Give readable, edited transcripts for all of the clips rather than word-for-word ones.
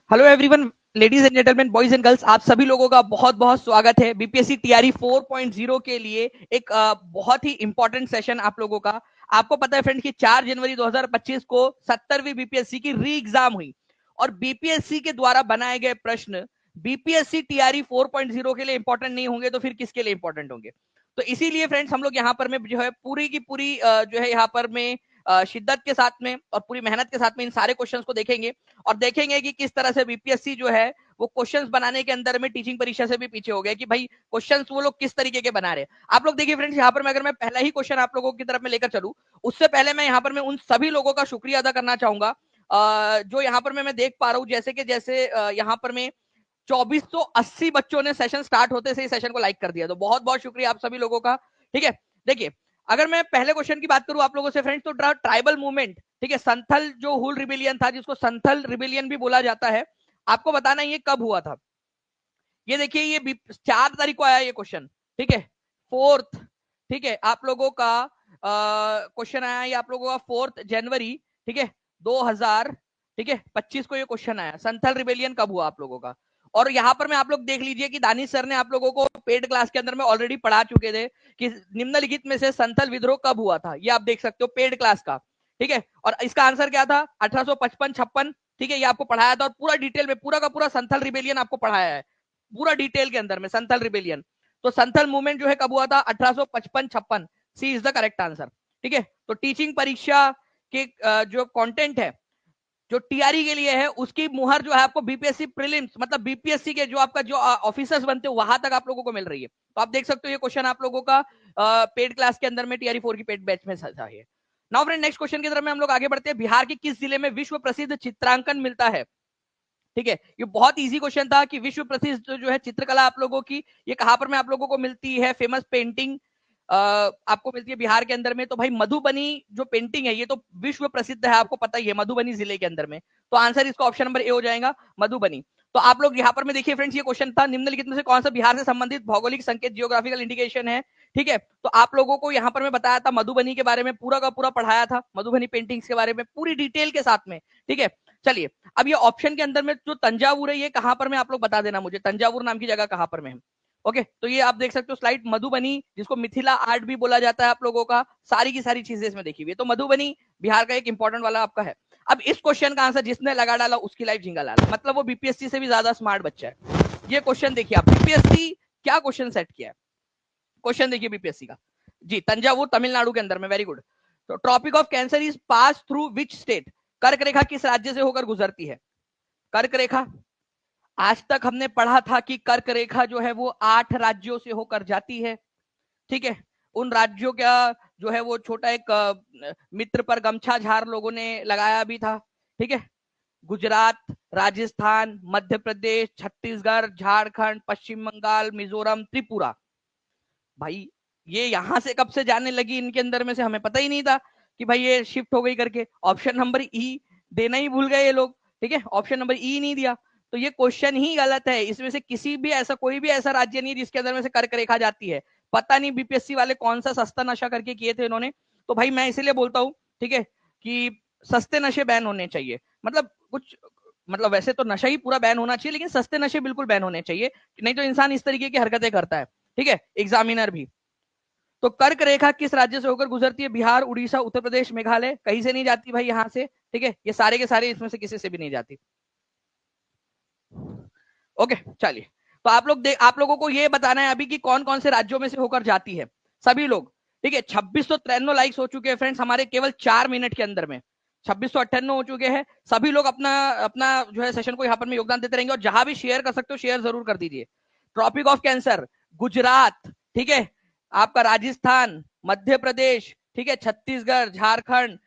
Hello everyone, ladies and gentleman, boys and girls, आप सभी लोगों का बहुत बहुत स्वागत है बीपीएससी टीआरई 4.0 के लिए एक बहुत ही इंपॉर्टेंट सेशन आप लोगों का। आपको पता है फ्रेंड्स कि 4 जनवरी 2025 को 70वीं बीपीएससी की री एग्जाम हुई और बीपीएससी के द्वारा बनाए गए प्रश्न बीपीएससी टीआरई 4.0 के लिए इंपॉर्टेंट नहीं होंगे तो फिर किसके लिए इंपॉर्टेंट होंगे। तो इसीलिए फ्रेंड्स हम लोग यहाँ पर में जो है पूरी की पूरी जो है यहाँ पर में शिद्दत के साथ में और पूरी मेहनत के साथ में इन सारे क्वेश्चंस को देखेंगे और देखेंगे कि किस तरह से बीपीएससी जो है वो क्वेश्चंस बनाने के अंदर में टीचिंग परीक्षा से भी पीछे हो गया कि भाई क्वेश्चंस वो लोग किस तरीके के बना रहे हैं। आप लोग देखिए फ्रेंड्स, यहाँ पर मैं अगर मैं पहला ही क्वेश्चन आप लोगों की तरफ में लेकर चलूं उससे पहले मैं यहाँ पर मैं उन सभी लोगों का शुक्रिया अदा करना चाहूंगा जो यहाँ पर मैं देख पा रहा हूँ जैसे कि जैसे यहाँ पर मैं 2480 बच्चों ने सेशन स्टार्ट होते से ही सेशन को लाइक कर दिया, तो बहुत बहुत शुक्रिया आप सभी लोगों का। ठीक है, देखिए अगर मैं पहले क्वेश्चन की बात करूं आप लोगों से फ्रेंड्स, तो ट्राइबल मूवमेंट, ठीक है, संथल जो हुल रिबिलियन था जिसको संथल रिबिलियन भी बोला जाता है, आपको बताना ये कब हुआ था। ये देखिए ये 4 तारीख को आया ये क्वेश्चन, ठीक है, 4th, ठीक है, आप लोगों का क्वेश्चन आया ये आप लोगों का 4 जनवरी, ठीक है, 2000, ठीक है, 25 को ये क्वेश्चन आया संथल रिबेलियन कब हुआ आप लोगों का। और यहाँ पर मैं आप लोग देख लीजिए कि दानिश सर ने आप लोगों को पेड क्लास के अंदर में ऑलरेडी पढ़ा चुके थे कि निम्नलिखित में से संथल विद्रोह कब हुआ था, ये आप देख सकते हो पेड क्लास का। ठीक है, और इसका आंसर क्या था, 1855-56, ठीक है, ये आपको पढ़ाया था और पूरा डिटेल में पूरा का पूरा संथल रिबेलियन आपको पढ़ाया है पूरा डिटेल के अंदर में संथल रिबेलियन। तो संथल मूवमेंट जो है कब हुआ था, 1855-56, सी इज द करेक्ट आंसर। ठीक है, तो टीचिंग परीक्षा के जो कंटेंट है जो टीआरई के लिए है उसकी मुहर जो है आपको बीपीएससी प्रीलिम्स मतलब बीपीएससी के जो आपका जो ऑफिसर्स बनते हैं वहां तक आप लोगों को मिल रही है। तो आप देख सकते हो ये क्वेश्चन आप लोगों का पेड क्लास के अंदर में टीआरई 4 की पेड बैच में था है। नाउ फ्रेंड नेक्स्ट क्वेश्चन की तरफ में हम लोग आगे बढ़ते हैं। बिहार के किस जिले में विश्व प्रसिद्ध चित्रांकन मिलता है। ठीक है, ये बहुत इजी क्वेश्चन था कि विश्व प्रसिद्ध जो है चित्रकला आप लोगों की ये कहां पर में आप लोगों को मिलती है, फेमस पेंटिंग आपको मिलती है बिहार के अंदर में। तो भाई मधुबनी जो पेंटिंग है ये तो विश्व प्रसिद्ध है, आपको पता ही है, मधुबनी जिले के अंदर में। तो आंसर इसका ऑप्शन नंबर ए हो जाएगा, मधुबनी। तो आप लोग यहाँ पर में देखिए फ्रेंड्स, ये क्वेश्चन था निम्नलिखित में से कौन सा बिहार से संबंधित भौगोलिक संकेत जियोग्राफिकल इंडिकेशन है। ठीक है, तो आप लोगों को यहाँ पर मैं बताया था मधुबनी के बारे में, पूरा का पूरा पढ़ाया था मधुबनी पेंटिंग्स के बारे में पूरी डिटेल के साथ में। ठीक है, चलिए अब ये ऑप्शन के अंदर में जो तंजावुर है ये कहां पर में आप लोग बता देना मुझे, तंजावुर नाम की जगह कहां पर में है। ओके, तो ये आप देख सकते हो स्लाइड, मधुबनी जिसको मिथिला आर्ट भी बोला जाता है आप लोगों का, सारी की सारी चीजें इसमें देखी हुई है। तो मधुबनी बिहार का एक इंपॉर्टेंट वाला आपका है। अब इस क्वेश्चन का आंसर जिसने लगा डाला उसकी लाइफ झिंगा लाल, मतलब वो बीपीएससी से भी ज्यादा स्मार्ट बच्चा है। ये क्वेश्चन देखिए आप, बीपीएससी क्या क्वेश्चन सेट किया है, क्वेश्चन देखिए बीपीएससी का जी, तंजावुर तमिलनाडु के अंदर में, वेरी गुड। तो tropic of cancer is pass through which state, कर्क रेखा किस राज्य से होकर गुजरती है। कर्क रेखा, आज तक हमने पढ़ा था कि कर्क रेखा जो है वो 8 राज्यों से होकर जाती है। ठीक है, उन राज्यों का जो है वो छोटा एक मित्र पर गमछा झार लोगों ने लगाया भी था। ठीक है, गुजरात, राजस्थान, मध्य प्रदेश, छत्तीसगढ़, झारखंड, पश्चिम बंगाल, मिजोरम, त्रिपुरा। भाई ये यहां से कब से जाने लगी इनके अंदर में से, हमें पता ही नहीं था कि भाई ये शिफ्ट हो गई करके। ऑप्शन नंबर ई देना ही भूल गए ये लोग। ठीक है, ऑप्शन नंबर ई नहीं दिया, तो ये क्वेश्चन ही गलत है। इसमें से किसी भी ऐसा कोई भी ऐसा राज्य नहीं है जिसके अंदर में से कर्क रेखा जाती है। पता नहीं बीपीएससी वाले कौन सा सस्ता नशा करके किए थे इन्होंने। तो भाई मैं इसीलिए बोलता हूँ, ठीक है, कि सस्ते नशे बैन होने चाहिए। मतलब कुछ मतलब वैसे तो नशा ही पूरा बैन होना चाहिए, लेकिन सस्ते नशे बिल्कुल बैन होने चाहिए, नहीं तो इंसान इस तरीके की हरकतें करता है। ठीक है, एग्जामिनर भी। तो कर्क रेखा किस राज्य से होकर गुजरती है, बिहार, उड़ीसा, उत्तर प्रदेश, मेघालय, कहीं से नहीं जाती भाई यहां से। ठीक है, ये सारे के सारे इसमें से किसी से भी नहीं जाती। ओके, चलिए, तो आप लोगों को ये बताना है अभी कि कौन कौन से राज्यों में से होकर जाती है सभी लोग। ठीक है, 2693 लाइक्स हो चुके हैं फ्रेंड्स हमारे केवल 4 मिनट के अंदर में, 2698 हो चुके हैं। सभी लोग अपना अपना जो है सेशन को यहाँ पर में योगदान देते रहेंगे और जहां भी शेयर कर सकते हो शेयर जरूर कर दीजिए। ट्रॉपिक ऑफ कैंसर, गुजरात, ठीक है, आपका राजस्थान, मध्य प्रदेश, ठीक है, छत्तीसगढ़, झारखंड,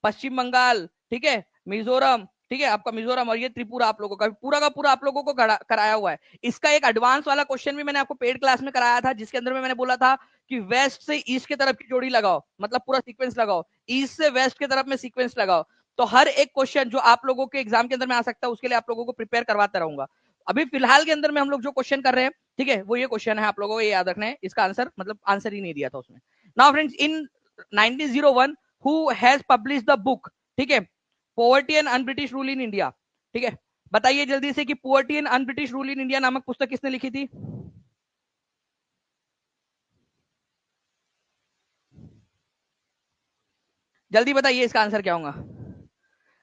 पश्चिम बंगाल, ठीक है, मिजोरम, ठीक है, आपका मिजोरम, और ये त्रिपुरा आप लोगों का पूरा का पूरा आप लोगों को कराया हुआ है। इसका एक एडवांस वाला क्वेश्चन भी मैंने आपको पेड क्लास में कराया था, जिसके अंदर में मैंने बोला था कि वेस्ट से ईस्ट की तरफ की जोड़ी लगाओ, मतलब पूरा सीक्वेंस लगाओ, ईस्ट से वेस्ट की तरफ में सीक्वेंस लगाओ। तो हर एक क्वेश्चन जो आप लोगों के एग्जाम के अंदर में आ सकता है उसके लिए आप लोगों को प्रिपेयर करवाता रहूंगा। अभी फिलहाल के अंदर में हम लोग जो क्वेश्चन कर रहे हैं, ठीक है, वो ये क्वेश्चन है, आप लोगों को ये याद रखना है। इसका आंसर मतलब आंसर ही नहीं दिया था उसमें। Now friends, in 1901 who has publish the book, ठीक है, poverty and un-British rule in India. ठीक है, बताइए जल्दी से कि poverty and un British rule in India नामक पुस्तक किसने लिखी थी? जल्दी बताइए इसका आंसर क्या होगा।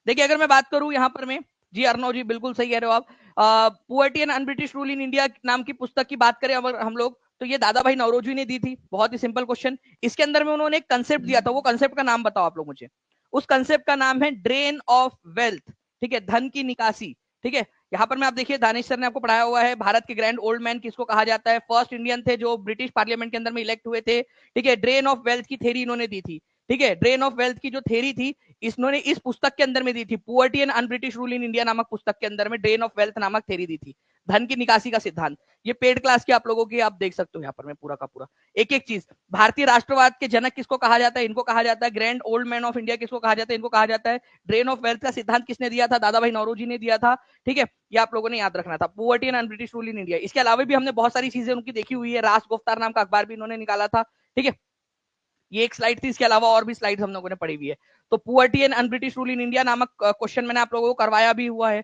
देखिए अगर मैं बात करूं यहां पर मैं, जी अर्नव जी बिल्कुल सही कह रहे हो आप। Poverty and un British rule in India नाम की पुस्तक की बात करें अगर हम लोग, तो ये दादा भाई नौरोजी ने दी थी। बहुत ही सिंपल क्वेश्चन। इसके अंदर में उन्होंने एक कंसेप्ट दिया था, वो कंसेप्ट का नाम बताओ आप लोग मुझे। उस कंसेप्ट का नाम है ड्रेन ऑफ वेल्थ, ठीक है, धन की निकासी। ठीक है, यहाँ पर मैं आप देखिए दानिश सर ने आपको पढ़ाया हुआ है भारत के ग्रैंड ओल्ड मैन किसको कहा जाता है, फर्स्ट इंडियन थे जो ब्रिटिश पार्लियामेंट के अंदर में इलेक्ट हुए थे। ठीक है, ड्रेन ऑफ वेल्थ की थेरी इन्होंने दी थी। ठीक है, ड्रेन ऑफ वेल्थ की जो थेरी थी इन्होंने इस पुस्तक के अंदर में दी थी, poverty and un British rule in India नामक पुस्तक के अंदर में ड्रेन ऑफ वेल्थ नामक थेरी दी थी, धन की निकासी का सिद्धांत। ये पेड क्लास के आप लोगों की आप देख सकते हो यहाँ पर मैं पूरा का पूरा एक एक चीज। भारतीय राष्ट्रवाद के जनक किसको कहा जाता है, इनको कहा जाता है। Grand old man of India किसको कहा जाता है, इनको कहा जाता है। ड्रेन ऑफ वेल्थ का सिद्धांत किसने दिया था, दादा भाई नौरोजी ने दिया था। ठीक है, ये आप लोगों ने याद रखना था, poverty and un British rule in India. इसके अलावा भी हमने बहुत सारी चीजें उनकी देखी हुई है, रास गुफ्तार नाम का अखबार भी इन्होंने निकाला था। ठीक है, ये एक स्लाइड थी, इसके अलावा और भी स्लाइड हम लोगों ने पढ़ी हुई है। तो poverty and un British rule in India नामक क्वेश्चन मैंने आप लोगों को करवाया भी हुआ है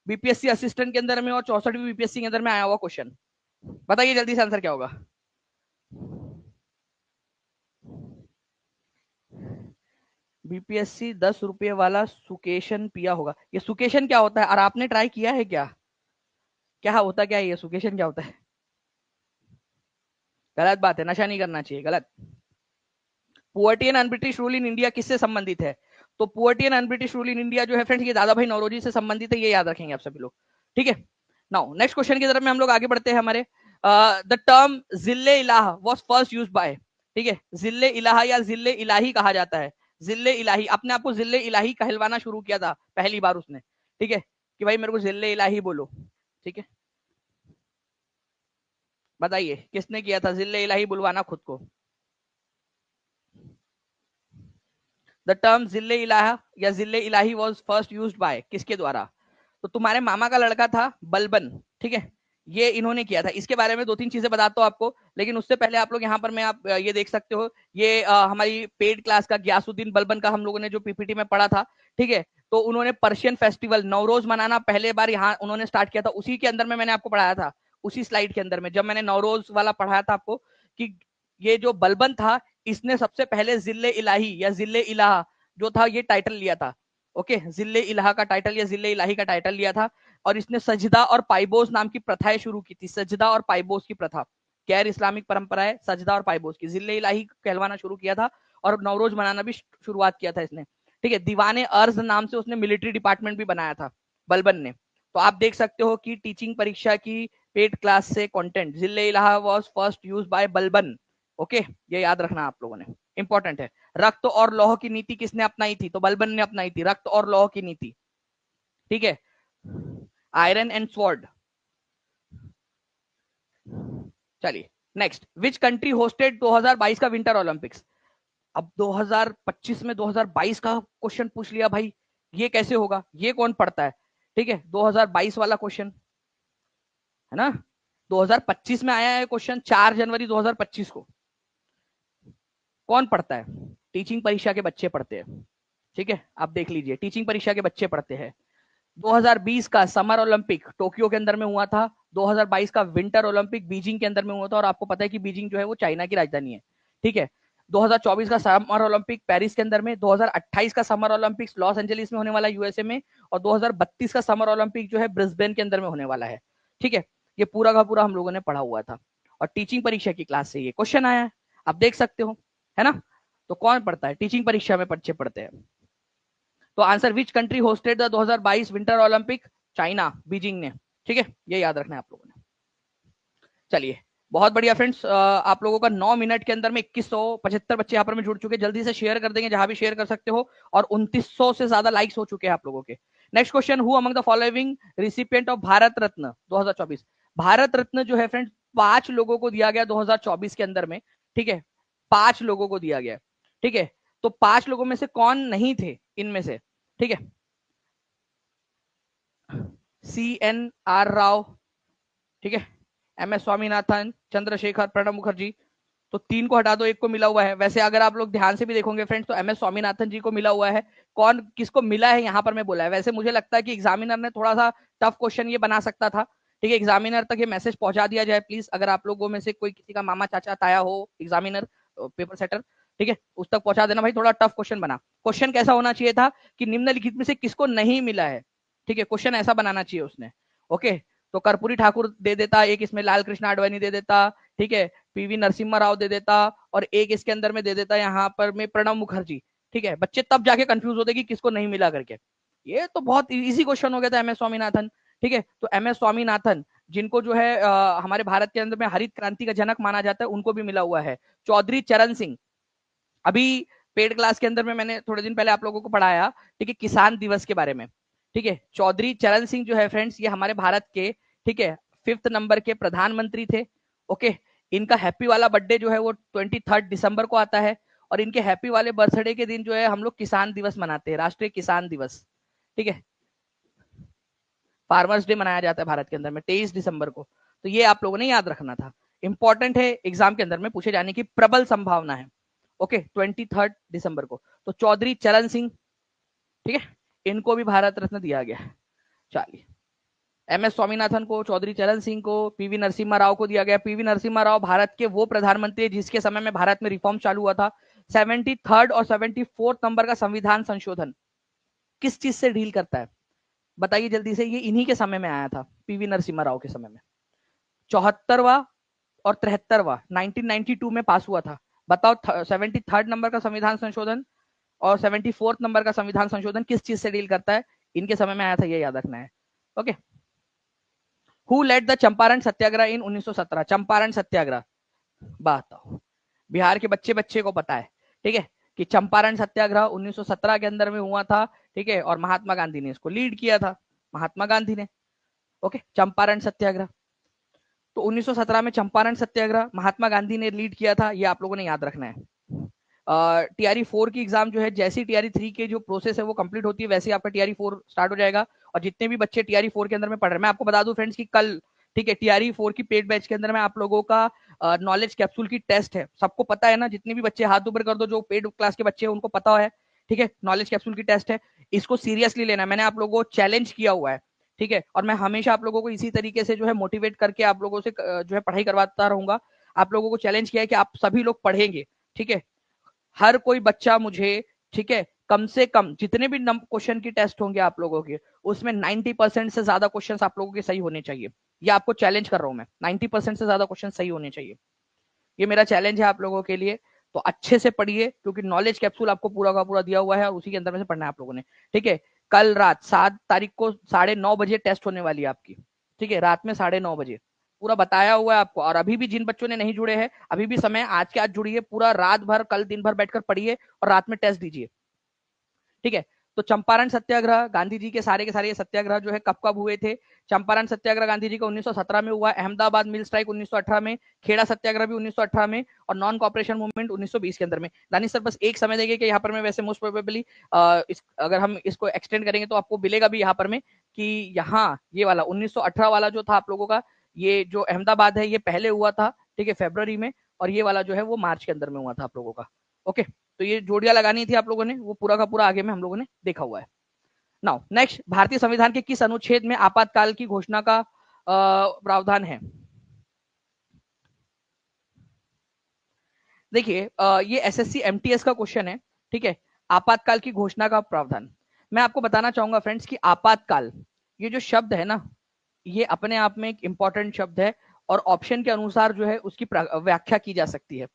बीपीएससी असिस्टेंट के अंदर में, और 64वीं बीपीएससी के अंदर में आया हुआ क्वेश्चन। बताइए जल्दी से आंसर क्या होगा। बीपीएससी 10 रुपए वाला सुकेशन पिया होगा। ये सुकेशन क्या होता है और आपने ट्राई किया है क्या? क्या होता क्या है ये सुकेशन, क्या होता है? गलत बात है, नशा नहीं करना चाहिए, गलत। Poverty and un British rule in India किससे संबंधित है? तो poverty and un British rule in India जो है फ्रेंड्स, ये दादा भाई नौरोजी से संबंधित है, ये याद रखेंगे आप सभी लोग। ठीक है, नाउ नेक्स्ट क्वेश्चन की तरफ में हम लोग आगे बढ़ते हैं। हमारे द टर्म जिल्ले इलाहा वाज फर्स्ट यूज्ड बाय, ठीक है, जिल्ले इलाहा या जिल्ले इलाही कहा जाता है। जिल्ले इलाही, अपने आप को जिल्ले इलाही कहलवाना शुरू किया था पहली बार उसने। ठीक है, कि भाई मेरे को जिल्ले इलाही बोलो। ठीक है, बताइए किसने किया था जिल्ले इलाही बुलवाना खुद को? द टर्म जिले इलाहा या जिले इलाही वॉज फर्स्ट यूज बाय, किसके द्वारा? तो तुम्हारे मामा का लड़का था बलबन। ठीक है, ये इन्होंने किया था। इसके बारे में दो तीन चीजें बताता हूँ आपको, लेकिन उससे पहले आप लोग यहाँ पर मैं आप ये देख सकते हो, ये हमारी पेड क्लास का गयासुद्दीन बलबन का हम लोगों ने जो पीपीटी में पढ़ा था। ठीक है, तो उन्होंने पर्शियन फेस्टिवल नवरोज मनाना पहले बार यहाँ उन्होंने स्टार्ट किया था, उसी के अंदर में मैंने आपको पढ़ाया था। उसी स्लाइड के अंदर में जब मैंने नवरोज वाला पढ़ाया था आपको, कि ये जो बलबन था इसने सबसे पहले जिले इलाही या जिले इलाहा जो था ये टाइटल लिया था। ओके, जिले इलाहा का टाइटल या जिले इलाही का टाइटल लिया था, और इसने सजदा और पाइबोस नाम की प्रथाएं शुरू की थी। सजदा और पाइबोस की प्रथा, गैर इस्लामिक परंपरा है सजदा और पाइबोस की। जिले इलाही कहलवाना शुरू किया था और नवरोज मनाना भी शुरुआत किया था इसने। ठीक है, दीवाने अर्ज नाम से उसने मिलिट्री डिपार्टमेंट भी बनाया था बलबन ने। तो आप देख सकते हो कि टीचिंग परीक्षा की पेड क्लास से कंटेंट, जिले इलाहा was first used by Balban. Okay, ये याद रखना आप लोगों ने, इंपॉर्टेंट है। रक्त और लौह की नीति किसने अपनाई थी? तो बलबन ने अपनाई थी रक्त और लौह की नीति। ठीक है, आयरन एंड स्वॉर्ड। चलिए नेक्स्ट, विच कंट्री होस्टेड 2022 का विंटर ओलंपिक्स? अब 2025 में 2022 का क्वेश्चन पूछ लिया भाई, ये कैसे होगा, ये कौन पढ़ता है? ठीक है, 2022 वाला क्वेश्चन है ना, 2025 में आया है क्वेश्चन 4 जनवरी 2025 को। कौन पढ़ता है? टीचिंग परीक्षा के बच्चे पढ़ते हैं। ठीक है, आप देख लीजिए, टीचिंग परीक्षा के बच्चे पढ़ते हैं। 2020 का समर ओलंपिक टोक्यो के अंदर में हुआ था, 2022 का विंटर ओलंपिक बीजिंग के अंदर में हुआ था, और आपको पता है कि बीजिंग जो है वो चाइना की राजधानी है। ठीक है, 2024 का समर ओलंपिक पेरिस के अंदर में, 2028 का समर ओलंपिक लॉस एंजलिस में होने वाला है यूएसए में, और 2032 का समर ओलंपिक जो है ब्रिस्बेन के अंदर में होने वाला है। ठीक है, ये पूरा का पूरा हम लोगों ने पढ़ा हुआ था, और टीचिंग परीक्षा की क्लास से ये क्वेश्चन आया है, आप देख सकते हो, है ना। तो कौन पढ़ता है? टीचिंग परीक्षा में बच्चे पढ़ते हैं। तो answer, which country hosted the 2022 winter Olympic? China, Beijing ने। ठीक है, ये याद रखना है आप लोगों ने। चलिए, बहुत बढ़िया फ्रेंड्स, आप लोगों का 9 मिनट के अंदर में 2175 बच्चे यहाँ पर में जुड़ चुके हैं। जल्दी से शेयर कर देंगे जहां भी शेयर कर सकते हो, और 2900 से ज्यादा लाइक्स हो चुके हैं आप लोगों के। Next question, who among the following recipient of Bharat Ratna 2024? Bharat Ratna जो है फ्रेंड्स 5 लोगों को दिया गया 2024 के अंदर में। ठीक है, 5 लोगों को दिया गया। ठीक है, तो 5 लोगों में से कौन नहीं थे इनमें से? ठीक है, CNR राव, ठीक है, MS स्वामीनाथन, चंद्रशेखर, प्रणब मुखर्जी। तो 3 को हटा दो, 1 को मिला हुआ है। वैसे अगर आप लोग ध्यान से भी देखोगे फ्रेंड्स, तो MS स्वामीनाथन जी को मिला हुआ है, कौन किसको मिला है यहाँ पर मैं बोला है। वैसे मुझे लगता है कि एग्जामिनर ने थोड़ा सा टफ क्वेश्चन ये बना सकता था, ठीक है। एग्जामिनर तक ये मैसेज पहुंचा दिया जाए प्लीज, अगर आप लोगों में से कोई किसी का मामा चाचा ताया हो एग्जामिनर पेपर सेटर, ठीक है, उस तक पहुंचा देना भाई, थोड़ा टफ क्वेश्चन बना। क्वेश्चन कैसा होना चाहिए था कि निम्नलिखित में से किसको नहीं मिला है, ठीक है, क्वेश्चन ऐसा बनाना चाहिए उसने। ओके, तो कर्पूरी ठाकुर दे देता, एक इसमें लाल कृष्ण आडवाणी दे देता, ठीक है, पीवी नरसिम्हा राव दे देता, और एक इसके अंदर में दे देता यहाँ पर में प्रणब मुखर्जी, ठीक है। बच्चे तब जाके कंफ्यूज होते कि किसको नहीं मिला करके। ये तो बहुत इजी क्वेश्चन हो गया था एम एस स्वामीनाथन, ठीक है। तो एम एस स्वामीनाथन जिनको जो है हमारे भारत के अंदर में हरित क्रांति का जनक माना जाता है, उनको भी मिला हुआ है। चौधरी चरण सिंह, अभी पेड क्लास के अंदर में मैंने थोड़े दिन पहले आप लोगों को पढ़ाया, ठीक है, किसान दिवस के बारे में, ठीक है। चौधरी चरण सिंह जो है फ्रेंड्स, ये हमारे भारत के, ठीक है, 5th नंबर के प्रधानमंत्री थे। ओके, इनका हैप्पी वाला बर्थडे जो है वो 23 दिसंबर को आता है, और इनके हैप्पी वाले बर्थडे के दिन जो है हम लोग किसान दिवस मनाते हैं, राष्ट्रीय किसान दिवस, ठीक है, फार्मर्स डे मनाया जाता है भारत के अंदर में 23 दिसंबर को। तो ये आप लोगों ने याद रखना था, इंपॉर्टेंट है, एग्जाम के अंदर में पूछे जाने की प्रबल संभावना है। ओके, 23 दिसंबर को। तो चौधरी चरण सिंह, ठीक है, इनको भी भारत रत्न दिया गया। चलिए, एम एस स्वामीनाथन को, चौधरी चरण सिंह को, पीवी नरसिम्हा राव को दिया गया। पीवी नरसिम्हा राव भारत के वो प्रधानमंत्री जिसके समय में भारत में रिफॉर्म चालू हुआ था। 73rd और 74th नंबर का संविधान संशोधन किस चीज से डील करता है बताइए जल्दी से। ये इन्हीं के समय में आया था, पीवी नरसिम्हा राव के समय में। 74वां और 73वां 1992 में पास हुआ था। बताओ 73rd नंबर का संविधान संशोधन और 74th नंबर का संविधान संशोधन किस चीज से डील करता है, इनके समय में आया था, ये याद रखना है। Okay, who led the Champaran Satyagraha in 1917? Champaran Satyagraha बताओ, बिहार के बच्चे बच्चे को पता है, ठीक है, कि चंपारण सत्याग्रह 1917 के अंदर में हुआ था, ठीक है, और महात्मा गांधी ने इसको लीड किया था, महात्मा गांधी ने। ओके, चंपारण सत्याग्रह तो 1917 में चंपारण सत्याग्रह महात्मा गांधी ने लीड किया था, ये आप लोगों ने याद रखना है। टीआरई 4 की एग्जाम जो है, जैसी टीआरई 3 के जो प्रोसेस है वो कंप्लीट होती है, वैसे आपका टीआरई 4 स्टार्ट हो जाएगा। और जितने भी बच्चे टीआरई 4 के अंदर में पढ़ रहे हैं, मैं आपको बता दूं फ्रेंड्स कि कल, ठीक है, टीआरई 4 की पेड बैच के अंदर में आप लोगों का नॉलेज कैप्सूल की टेस्ट है। सबको पता है ना, जितने भी बच्चे हाथ ऊपर कर दो, जो पेड क्लास के बच्चे हैं उनको पता है, ठीक है, नॉलेज कैप्सूल की टेस्ट है। इसको सीरियसली लेना है, मैंने आप लोगों को चैलेंज किया हुआ है, ठीक है, और मैं हमेशा आप लोगों को इसी तरीके से जो है मोटिवेट करके आप लोगों से जो है पढ़ाई करवाता रहूंगा। आप लोगों को चैलेंज किया है कि आप सभी लोग पढ़ेंगे, ठीक है, हर कोई बच्चा मुझे, ठीक है, कम से कम जितने भी क्वेश्चन की टेस्ट होंगे आप लोगों के, उसमें 90% से ज्यादा क्वेश्चन आप लोगों के सही होने चाहिए। ये आपको चैलेंज कर रहा हूं मैं, 90% से ज्यादा क्वेश्चन सही होने चाहिए, ये मेरा चैलेंज है आप लोगों के लिए। तो अच्छे से पढ़िए, क्योंकि नॉलेज कैप्सूल आपको पूरा का पूरा दिया हुआ है और उसी के अंदर में से पढ़ना है आप लोगों ने, ठीक है। कल रात 7 तारीख को 9:30 बजे टेस्ट होने वाली है आपकी, ठीक है, रात में 9:30 बजे पूरा बताया हुआ है आपको। और अभी भी जिन बच्चों ने नहीं जुड़े हैं, अभी भी समय, आज के आज जुड़िए, पूरा रात भर कल दिन भर बैठकर पढ़िए और रात में टेस्ट दीजिए, ठीक है। तो चंपारण सत्याग्रह, गांधी जी के सारे ये सत्याग्रह जो है कब कब हुए थे? चंपारण सत्याग्रह गांधी जी का 1917 में हुआ, अहमदाबाद मिल स्ट्राइक 1918 में, खेड़ा सत्याग्रह भी 1918 में, और नॉन कॉपरेशन मूवमेंट 1920 के अंदर में। दानिश सर बस एक समय देंगे कि यहाँ पर मैं वैसे मोस्ट प्रोबेबली अगर हम इसको एक्सटेंड करेंगे तो आपको मिलेगा भी यहाँ पर में कि यहाँ ये वाला 1918 वाला जो था आप लोगों का, ये जो अहमदाबाद है ये पहले हुआ था, ठीक है, फरवरी में, और ये वाला जो है वो मार्च के अंदर में हुआ था आप लोगों का। ओके, तो ये जोड़ियां लगानी थी आप लोगों ने, वो पूरा का पूरा आगे में हम लोगों ने देखा हुआ है। नाउ नेक्स्ट, भारतीय संविधान के किस अनुच्छेद में आपातकाल की घोषणा का प्रावधान है? देखिए ये एसएससी एमटीएस का क्वेश्चन है, ठीक है, आपातकाल की घोषणा का प्रावधान। मैं आपको बताना चाहूंगा फ्रेंड्स कि आपातकाल, ये जो शब्द है ना, ये अपने आप में एक इंपॉर्टेंट शब्द है, और ऑप्शन के अनुसार जो है उसकी व्याख्या की जा सकती है।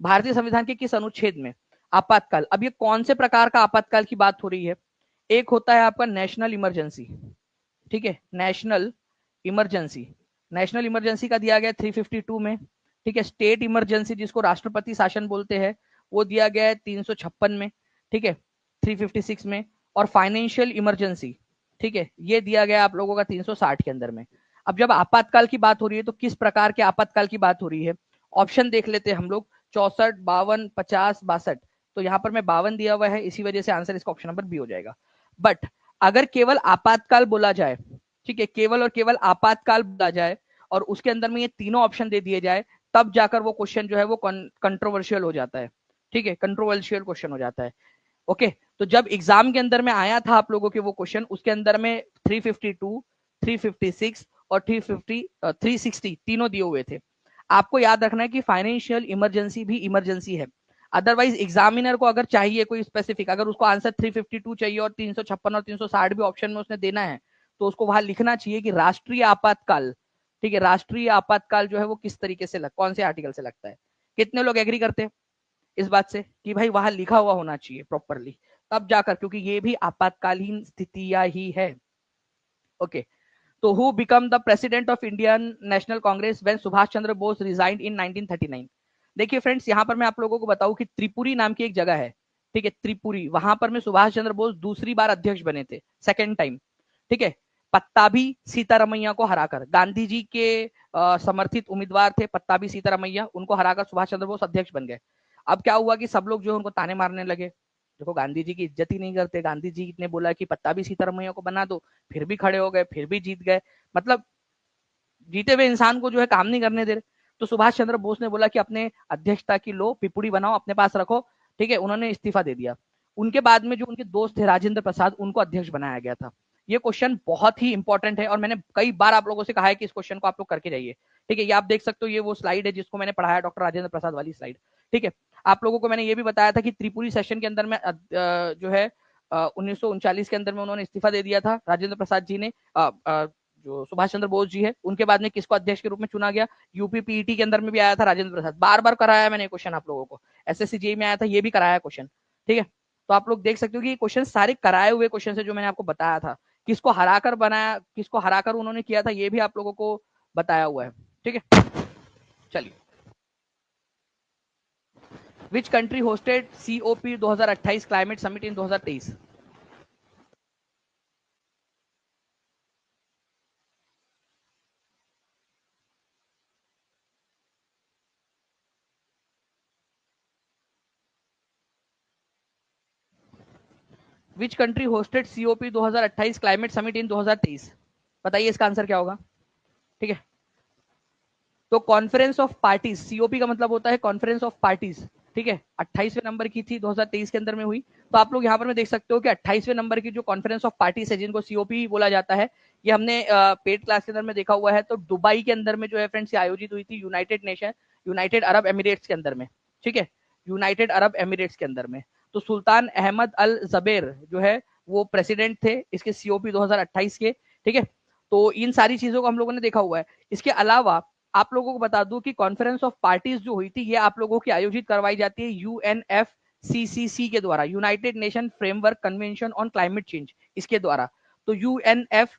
भारतीय संविधान के किस अनुच्छेद में आपातकाल? अब ये कौन से प्रकार का आपातकाल की बात हो रही है? एक होता है आपका नेशनल इमरजेंसी, ठीक है, नेशनल इमरजेंसी, नेशनल इमरजेंसी का दिया गया 352 में, ठीक है। स्टेट इमरजेंसी जिसको राष्ट्रपति शासन बोलते हैं, वो दिया गया है 356 में, ठीक है, 356 में। और फाइनेंशियल इमरजेंसी, ठीक है, ये दिया गया आप लोगों का 360 के अंदर में। अब जब आपातकाल की बात हो रही है तो किस प्रकार के आपातकाल की बात हो रही है? ऑप्शन देख लेते हैं हम लोग, 64, 52, 50, 62। तो यहाँ पर मैं 52 दिया हुआ है, इसी वजह से आंसर इसका ऑप्शन नंबर बी हो जाएगा। बट अगर केवल आपातकाल बोला जाए, ठीक है, केवल और केवल आपातकाल बोला जाए और उसके अंदर में ये तीनों ऑप्शन दे दिए जाए, तब जाकर वो क्वेश्चन जो है वो कंट्रोवर्शियल हो जाता है, ठीक है, कंट्रोवर्शियल क्वेश्चन हो जाता है। ओके, तो जब एग्जाम के अंदर में आया था आप लोगों के वो क्वेश्चन, उसके अंदर में 352, 356 और 360 तीनों दिए हुए थे। आपको याद रखना है कि फाइनेंशियल इमरजेंसी भी इमरजेंसी है। अदरवाइज एग्जामिनर को अगर चाहिए कोई स्पेसिफिक, अगर उसको आंसर 352 चाहिए और 356 और 360 भी ऑप्शन में उसने देना है, तो उसको वहां लिखना चाहिए कि राष्ट्रीय आपातकाल। ठीक है, राष्ट्रीय आपातकाल जो है वो किस तरीके से कौन से आर्टिकल से लगता है। कितने लोग एग्री करते हैं इस बात से कि भाई वहां लिखा हुआ होना चाहिए प्रॉपरली, तब जाकर, क्योंकि ये भी आपातकालीन स्थितियां ही है। ओके, तो who became the president of Indian National Congress when Subhash Chandra Bose resigned in 1939। देखिए फ्रेंड्स, यहां पर मैं आप लोगों को बताऊं कि त्रिपुरी नाम की एक जगह है। ठीक है, त्रिपुरी, वहां पर में सुभाष चंद्र बोस दूसरी बार अध्यक्ष बने थे, सेकेंड टाइम। ठीक है, पत्ताभी सीतारमैया को हराकर, गांधी जी के समर्थित उम्मीदवार थे पत्ताभी सीतारमैया, उनको हराकर सुभाष चंद्र बोस अध्यक्ष बन गए। अब क्या हुआ कि सब लोग जो है उनको ताने मारने लगे, देखो गांधी जी की इज्जत ही नहीं करते, गांधी जी ने बोला कि पत्ताभी सीतारमैया को बना दो, फिर भी खड़े हो गए, फिर भी जीत गए, मतलब जीते हुए इंसान को जो है काम नहीं करने दे रहे। तो सुभाष चंद्र बोस ने बोला कि अपने अध्यक्षता की लो पिपुड़ी बनाओ, अपने पास रखो। ठीक है, उन्होंने इस्तीफा दे दिया। उनके बाद में जो उनके दोस्त थे राजेंद्र प्रसाद, उनको अध्यक्ष बनाया गया था। ये क्वेश्चन बहुत ही इंपॉर्टेंट है और मैंने कई बार आप लोगों से कहा है कि इस क्वेश्चन को आप लोग करके जाइए। ठीक है, ये आप देख सकते हो, ये वो स्लाइड है जिसको मैंने पढ़ाया, डॉक्टर राजेंद्र प्रसाद वाली स्लाइड। ठीक है, आप लोगों को मैंने ये भी बताया था कि त्रिपुरी सेशन के अंदर में जो है 1939 के अंदर में उन्होंने इस्तीफा दे दिया था राजेंद्र प्रसाद जी ने। जो सुभाष चंद्र बोस जी है, उनके बाद में किसको अध्यक्ष के रूप में चुना गया, यूपी पीईटी के अंदर में भी आया था राजेंद्र प्रसाद, बार बार कराया मैंने क्वेश्चन आप लोगों को, एसएससी जेई में आया था, ये भी कराया क्वेश्चन। ठीक है, तो आप लोग देख सकते हो कि ये क्वेश्चन सारे कराए हुए क्वेश्चन है जो मैंने आपको बताया था। किसको हराकर बनाया, किसको हराकर उन्होंने किया था, ये भी आप लोगों को बताया हुआ है। ठीक है, चलिए, which country hosted COP 2028 climate summit in 2023? Which country hosted COP 2028 climate summit in 2023? बताइए इसका आंसर क्या होगा। ठीक है, तो कॉन्फ्रेंस ऑफ पार्टीज, सीओपी का मतलब होता है कॉन्फ्रेंस ऑफ पार्टीज। ठीक है, 28वें नंबर की थी, 2023 के अंदर में हुई। तो आप लोग यहाँ पर में देख सकते हो कि 28वें नंबर की जो कॉन्फ्रेंस ऑफ पार्टीज है, जिनको सीओपी बोला जाता है, ये हमने पेड क्लास के अंदर में देखा हुआ है। तो दुबई के अंदर में जो है फ्रेंड्स आयोजित हुई थी, यूनाइटेड अरब एमिरेट्स के अंदर में। ठीक है, यूनाइटेड अरब एमिरेट्स के अंदर में। तो सुल्तान अहमद अल जबेर जो है वो प्रेसिडेंट थे इसके सीओपी 2028 के। ठीक है, तो इन सारी चीजों को हम लोगों ने देखा हुआ है। इसके अलावा आप लोगों को बता दूं कि कॉन्फ्रेंस ऑफ पार्टीज जो हुई थी, ये आप लोगों की आयोजित करवाई जाती है UNFCCC के द्वारा, United nation framework convention on climate change, इसके द्वारा। तो UNF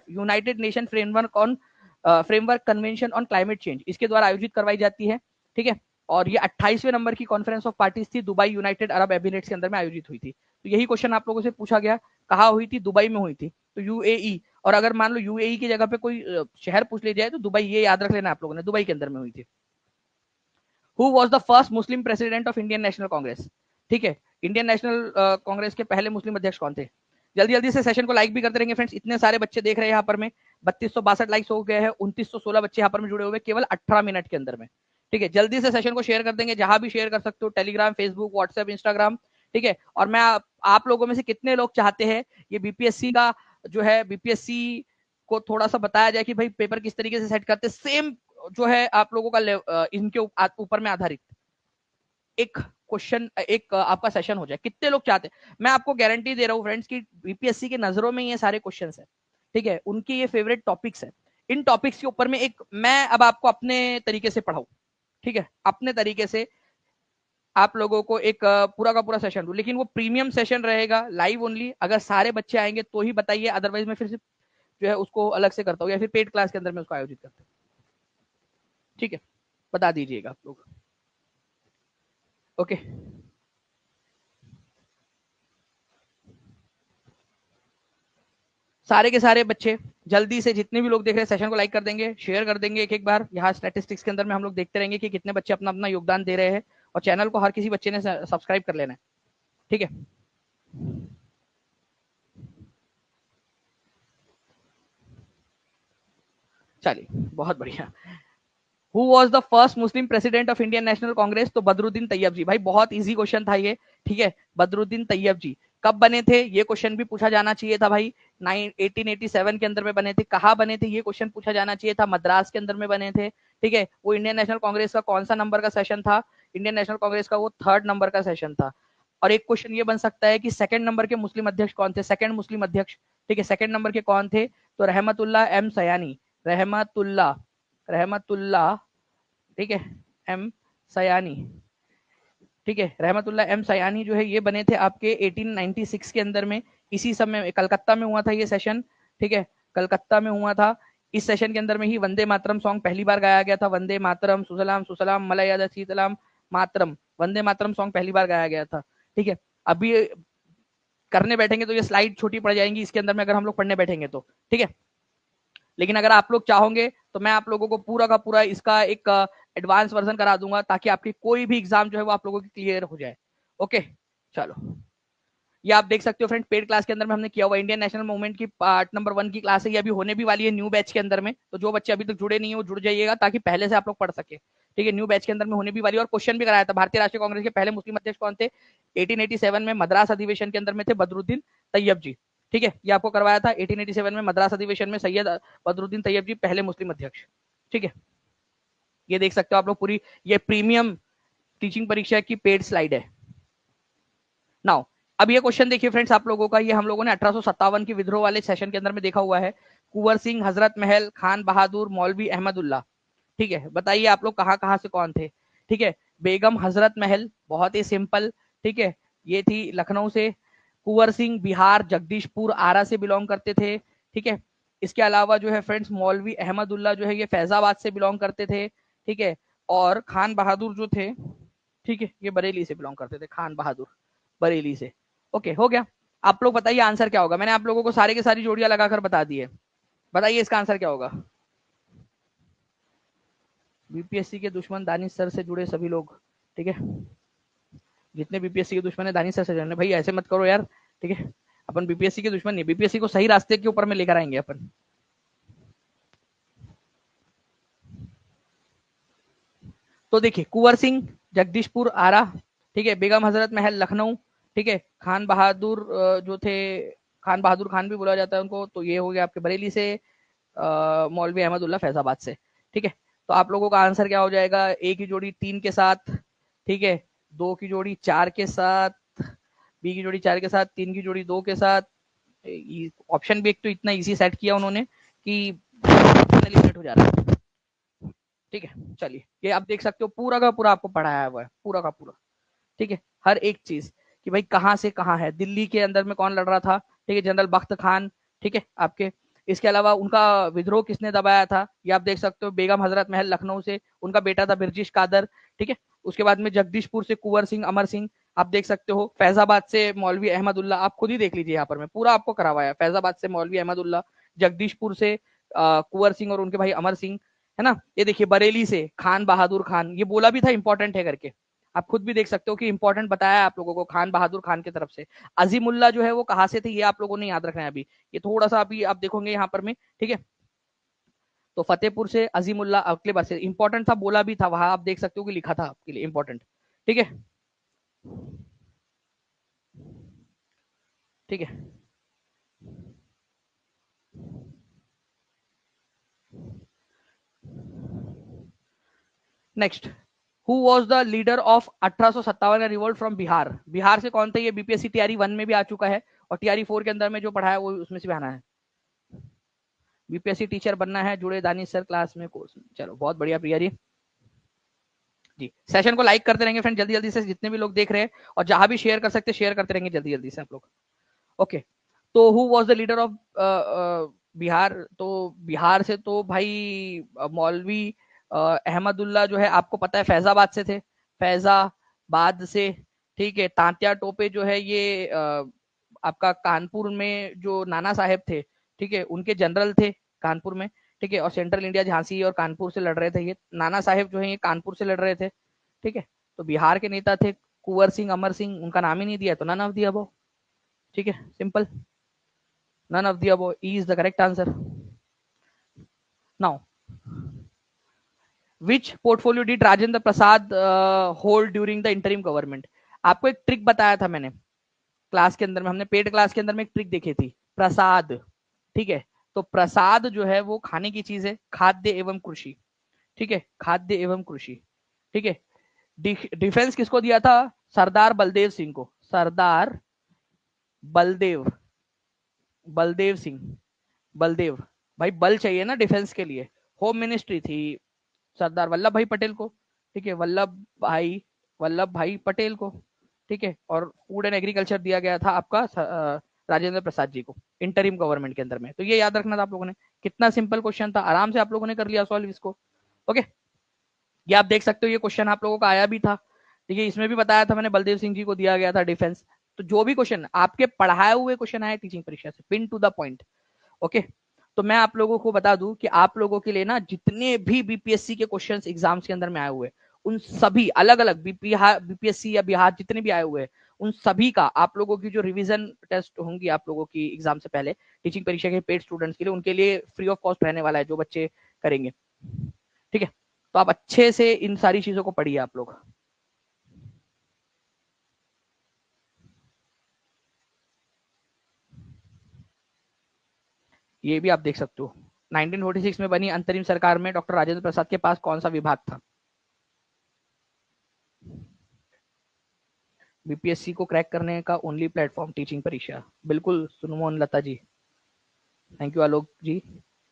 United nation framework convention on climate change, इसके द्वारा आयोजित करवाई जाती है। ठीक है, और ये 28वें नंबर की कॉन्फ्रेंस ऑफ पार्टीज थी, दुबई यूनाइटेड अरब एमिरेट्स के अंदर में आयोजित हुई थी। तो यही क्वेश्चन आप लोगों से पूछा गया, कहाँ हुई थी, दुबई में हुई थी। तो यूएई, और अगर मान लो यूएई की जगह पे कोई शहर पूछ लिया जाए तो दुबई, ये याद रख लेना आप लोगों ने, दुबई के अंदर में हुई थी। Who was the first Muslim president of Indian National Congress? ठीक है, इंडियन नेशनल कांग्रेस के पहले मुस्लिम अध्यक्ष कौन थे? जल्दी जल्दी से सेशन को लाइक भी करते रहेंगे फ्रेंड्स, इतने सारे बच्चे देख रहे हैं यहाँ पर में, 3262 लाइक्स हो गए हैं, 2916 बच्चे यहाँ पर में जुड़े हुए केवल 18 मिनट के अंदर में। ठीक है, जल्दी से सेशन को शेयर कर देंगे, जहां भी शेयर कर सकते हो, टेलीग्राम, फेसबुक, व्हाट्सएप, इंस्टाग्राम। ठीक है, और मैं आप लोगों में से कितने लोग चाहते हैं ये बीपीएससी का जो है, बीपीएससी को थोड़ा सा बताया जाए कि भाई पेपर किस तरीके से सेट करते, सेम जो है आप लोगों का इनके ऊपर में आधारित एक क्वेश्चन, एक आपका सेशन हो जाए, कितने लोग चाहते हैं? मैं आपको गारंटी दे रहा हूं फ्रेंड्स कि बीपीएससी के नजरों में ये सारे क्वेश्चन है। ठीक है, उनके ये फेवरेट टॉपिक्स है। इन टॉपिक्स के ऊपर में एक मैं अब आपको अपने तरीके से पढ़ाऊं। ठीक है, अपने तरीके से आप लोगों को एक पूरा का पूरा सेशन दूं, लेकिन वो प्रीमियम सेशन रहेगा, लाइव ओनली। अगर सारे बच्चे आएंगे तो ही बताइए, अदरवाइज मैं फिर से जो है उसको अलग से करता हूँ, या फिर पेड क्लास के अंदर में उसको आयोजित करता हूँ। ठीक है, बता दीजिएगा आप लोग। ओके, सारे के सारे बच्चे जल्दी से, जितने भी लोग देख रहे हैं सेशन को लाइक कर देंगे, शेयर कर देंगे एक एक बार। यहाँ स्टैटिस्टिक्स के अंदर में हम लोग देखते रहेंगे कि कितने बच्चे अपना अपना योगदान दे रहे हैं, और चैनल को हर किसी बच्चे ने सब्सक्राइब कर लेना है। ठीक है, चलिए, बहुत बढ़िया। Who was the first Muslim president of Indian National Congress? तो बदरुद्दीन तैयब जी। भाई बहुत इजी क्वेश्चन था ये, ठीक है। बदरुद्दीन तैयब जी कब बने थे, ये क्वेश्चन भी पूछा जाना चाहिए था भाई। 1887 के अंदर में बने थे। कहाँ बने थे, ये क्वेश्चन पूछा जाना चाहिए था। मद्रास के अंदर में बने थे, ठीक है। वो इंडियन नेशनल कांग्रेस का कौन सा नंबर का सेशन था? इंडियन नेशनल कांग्रेस का वो 3rd नंबर का सेशन था। और एक क्वेश्चन ये बन सकता है कि 2nd नंबर के मुस्लिम अध्यक्ष कौन थे? सेकंड मुस्लिम अध्यक्ष, ठीक है, 2nd नंबर के कौन थे? तो रहमतुल्लाह एम सयानी, रहमतुल्लाह, रहमतुल्लाह, ठीक है, एम सयानी, ठीक है, रहमतुल्लाह एम सयानी जो है ये बने थे आपके 1896 के अंदर में। इसी समय कलकत्ता में हुआ था ये सेशन, ठीक है, कलकत्ता में हुआ था। इस सेशन के अंदर में ही वंदे मातरम सॉन्ग पहली बार गाया गया था। वंदे मातरम सुसलाम सुसलाम मलयादा सीतलाम मातरम, वंदे मातरम सॉन्ग पहली बार गाया गया था, ठीक है। अभी करने बैठेंगे तो ये स्लाइड छोटी पड़ जाएंगी इसके अंदर में, अगर हम लोग पढ़ने बैठेंगे तो, ठीक है। लेकिन अगर आप लोग चाहोगे तो मैं आप लोगों को पूरा का पूरा इसका एक एडवांस वर्जन करा दूंगा, ताकि आपकी कोई भी एग्जाम जो है वो आप लोगों की क्लियर हो जाए। ओके, चलो। ये आप देख सकते हो फ्रेंड, पेड क्लास के अंदर में हमने किया हुआ इंडियन नेशनल मूवमेंट की पार्ट नंबर 1 की क्लास है। ये अभी होने भी वाली है न्यू बैच के अंदर में। तो जो बच्चे अभी तक जुड़े नहीं है वो जुड़ जाइएगा, ताकि पहले से आप लोग पढ़ सके, ठीक है। न्यू बैच के अंदर में होने भी वाली है। और क्वेश्चन भी कराया था, भारतीय राष्ट्रीय कांग्रेस के पहले मुस्लिम अध्यक्ष कौन थे? 1887 में मद्रास अधिवेशन के अंदर में थे बदरुद्दीन तैयब जी, ठीक है। ये आपको करवाया था 1887 में मद्रास अधिवेशन में, सैयद बदरुद्दीन तैयब जी पहले मुस्लिम अध्यक्ष, ठीक है। ये देख सकते हो आप लोग पूरी, ये प्रीमियम टीचिंग परीक्षा की पेड स्लाइड है। नाउ अब ये क्वेश्चन देखिए फ्रेंड्स आप लोगों का, ये हम लोगों ने 1857 की विद्रोह वाले सेशन के अंदर में देखा हुआ है। कुंवर सिंह, हजरत महल, खान बहादुर, मौलवी अहमदुल्ला, ठीक है। बताइए आप लोग कहाँ कहाँ से कौन थे, ठीक है। बेगम हजरत महल, बहुत ही सिंपल, ठीक है, ये थी लखनऊ से। कुंवर सिंह बिहार जगदीशपुर आरा से बिलोंग करते थे, ठीक है। इसके अलावा जो है फ्रेंड्स मौलवी अहमदुल्ला जो है ये फैजाबाद से बिलोंग करते थे, ठीक है। और खान बहादुर जो थे, ठीक है, ये बरेली से बिलोंग करते थे, खान बहादुर बरेली से। ओके, हो गया। आप लोग बताइए आंसर क्या होगा। मैंने आप लोगों को सारे के सारी जोड़ियां लगाकर बता दी है। बताइए इसका आंसर क्या होगा। बीपीएससी के दुश्मन दानिश सर से जुड़े सभी लोग, ठीक है। जितने बीपीएससी के दुश्मन है दानिश सर से जुड़े। भाई ऐसे मत करो यार, ठीक है। अपन बीपीएससी के दुश्मन नहीं, बीपीएससी को सही रास्ते के ऊपर में लेकर आएंगे अपन। तो देखिए कुंवर सिंह जगदीशपुर आरा, ठीक है। बेगम हजरत महल लखनऊ, ठीक है। खान बहादुर जो थे, खान बहादुर खान भी बोला जाता है उनको, तो ये हो गया आपके बरेली से। मौलवी अहमदुल्ला फैजाबाद से, ठीक है। तो आप लोगों का आंसर क्या हो जाएगा? ए की जोड़ी 3 के साथ, ठीक है, 2 की जोड़ी 4 के साथ, बी की जोड़ी 4 के साथ, 3 की जोड़ी 2 के साथ। ऑप्शन भी एक तो इतना इजी सेट किया उन्होंने कि एलिमिनेट हो जा रहा है, ठीक है। चलिए ये आप देख सकते हो पूरा का पूरा आपको पढ़ाया हुआ है, पूरा का पूरा, ठीक है। हर एक चीज कि भाई कहाँ से कहाँ है। दिल्ली के अंदर में कौन लड़ रहा था, ठीक है, जनरल बख्त खान, ठीक है आपके। इसके अलावा उनका विद्रोह किसने दबाया था, ये आप देख सकते हो। बेगम हजरत महल लखनऊ से, उनका बेटा था बिरजिश कादर, ठीक है। उसके बाद में जगदीशपुर से कुंवर सिंह अमर सिंह, आप देख सकते हो। फैजाबाद से मौलवी अहमदुल्ला, आप खुद ही देख लीजिए यहाँ पर मैं पूरा आपको करवाया। फैजाबाद से मौलवी अहमदुल्ला, जगदीशपुर से कुंवर सिंह और उनके भाई अमर सिंह, है ना। ये देखिए बरेली से खान बहादुर खान, ये बोला भी था इंपॉर्टेंट है करके, आप खुद भी देख सकते हो कि इंपॉर्टेंट बताया है आप लोगों को खान बहादुर खान की तरफ से। अजीमुल्ला जो है वो कहाँ से थे, ये आप लोगों ने याद रखना है अभी। ये थोड़ा सा अभी आप देखोगे यहाँ पर में, ठीक है। तो फतेहपुर से अजीमुल्ला अगले बार से इंपॉर्टेंट था, बोला भी था वहां, आप देख सकते हो कि लिखा था आपके लिए इंपॉर्टेंट, ठीक है, ठीक है। Next, who was the leader of 1857 का रिवोल्ट फ्रॉम बिहार? बिहार से कौन थे? ये बीपीएससी टीआरई 1 में भी आ चुका है, और टीआरई 4 के अंदर में जो पढ़ा है वो उसमें से भी आना है। बीपीएससी टीचर बनना है, जुड़े दानिश सर क्लास में कोर्स में। चलो बहुत बढ़िया प्रिया जी। सेशन को लाइक करते रहेंगे फ्रेंड जल्दी जल्दी से, जितने भी लोग देख रहे हैं, और जहां भी शेयर कर सकते शेयर करते रहेंगे जल्दी जल्दी से आप लोग। ओके, तो who was the leader of Bihar? तो बिहार से तो भाई मौलवी अहमदुल्ला जो है आपको पता है फैजाबाद से थे, फैजाबाद से, ठीक है। तांत्या टोपे जो है ये आपका कानपुर में जो नाना साहेब थे, ठीक है, उनके जनरल थे कानपुर में, ठीक है। और सेंट्रल इंडिया झांसी और कानपुर से लड़ रहे थे। ये नाना साहेब जो है ये कानपुर से लड़ रहे थे, ठीक है। तो बिहार के नेता थे कुंवर सिंह अमर सिंह, उनका नाम ही नहीं दिया तो नन ऑफ द अबव, ठीक है, simple, none of the above is the correct answer. Now which portfolio did Rajendra Prasad hold during the interim government? आपको एक ट्रिक बताया था मैंने क्लास के अंदर में, हमने पेड क्लास के अंदर में एक ट्रिक देखी थी, प्रसाद। ठीक है, तो प्रसाद जो है वो खाने की चीज है, खाद्य एवं कृषि। ठीक है, खाद्य एवं कृषि। ठीक है, डिफेंस किसको दिया था? सरदार बलदेव सिंह को। सरदार बलदेव, बलदेव सिंह, बलदेव भाई, बल चाहिए ना डिफेंस के लिए। होम मिनिस्ट्री थी सरदार वल्लभ भाई पटेल को। ठीक है, वल्लभ भाई पटेल को। ठीक है, और फूड एंड एग्रीकल्चर दिया गया था आपका राजेंद्र प्रसाद जी को इंटरिम गवर्नमेंट के अंदर में। तो ये याद रखना था आप लोगों ने। कितना सिंपल क्वेश्चन था, आराम से आप लोगों ने कर लिया सॉल्व इसको। ओके, ये आप देख सकते हो, ये क्वेश्चन आप लोगों का आया भी था। ठीक है, इसमें भी बताया था मैंने, बलदेव सिंह जी को दिया गया था डिफेंस। तो जो भी क्वेश्चन आपके पढ़ाए हुए क्वेश्चन आए टीचिंग परीक्षा से, pin to the point. Okay, तो मैं आप लोगों को बता दूं कि आप लोगों के लिए ना जितने भी बीपीएससी के क्वेश्चंस एग्जाम्स के अंदर में आए हुए, उन सभी अलग अलग बीपीएससी या बिहार जितने भी आए हुए हैं, उन सभी का आप लोगों की जो रिवीजन टेस्ट होंगी आप लोगों की एग्जाम से पहले टीचिंग परीक्षा के पेड स्टूडेंट्स के लिए, उनके लिए फ्री ऑफ कॉस्ट रहने वाला है, जो बच्चे करेंगे। ठीक है, तो आप अच्छे से इन सारी चीजों को पढ़िए आप लोग। ये भी आप देख सकते हो, 1946 में बनी अंतरिम सरकार में डॉक्टर राजेंद्र प्रसाद के पास कौन सा विभाग था? बीपीएससी को क्रैक करने का ओनली प्लेटफॉर्म टीचिंग परीक्षा। बिल्कुल सुनमोहन लता जी, थैंक यू आलोक जी,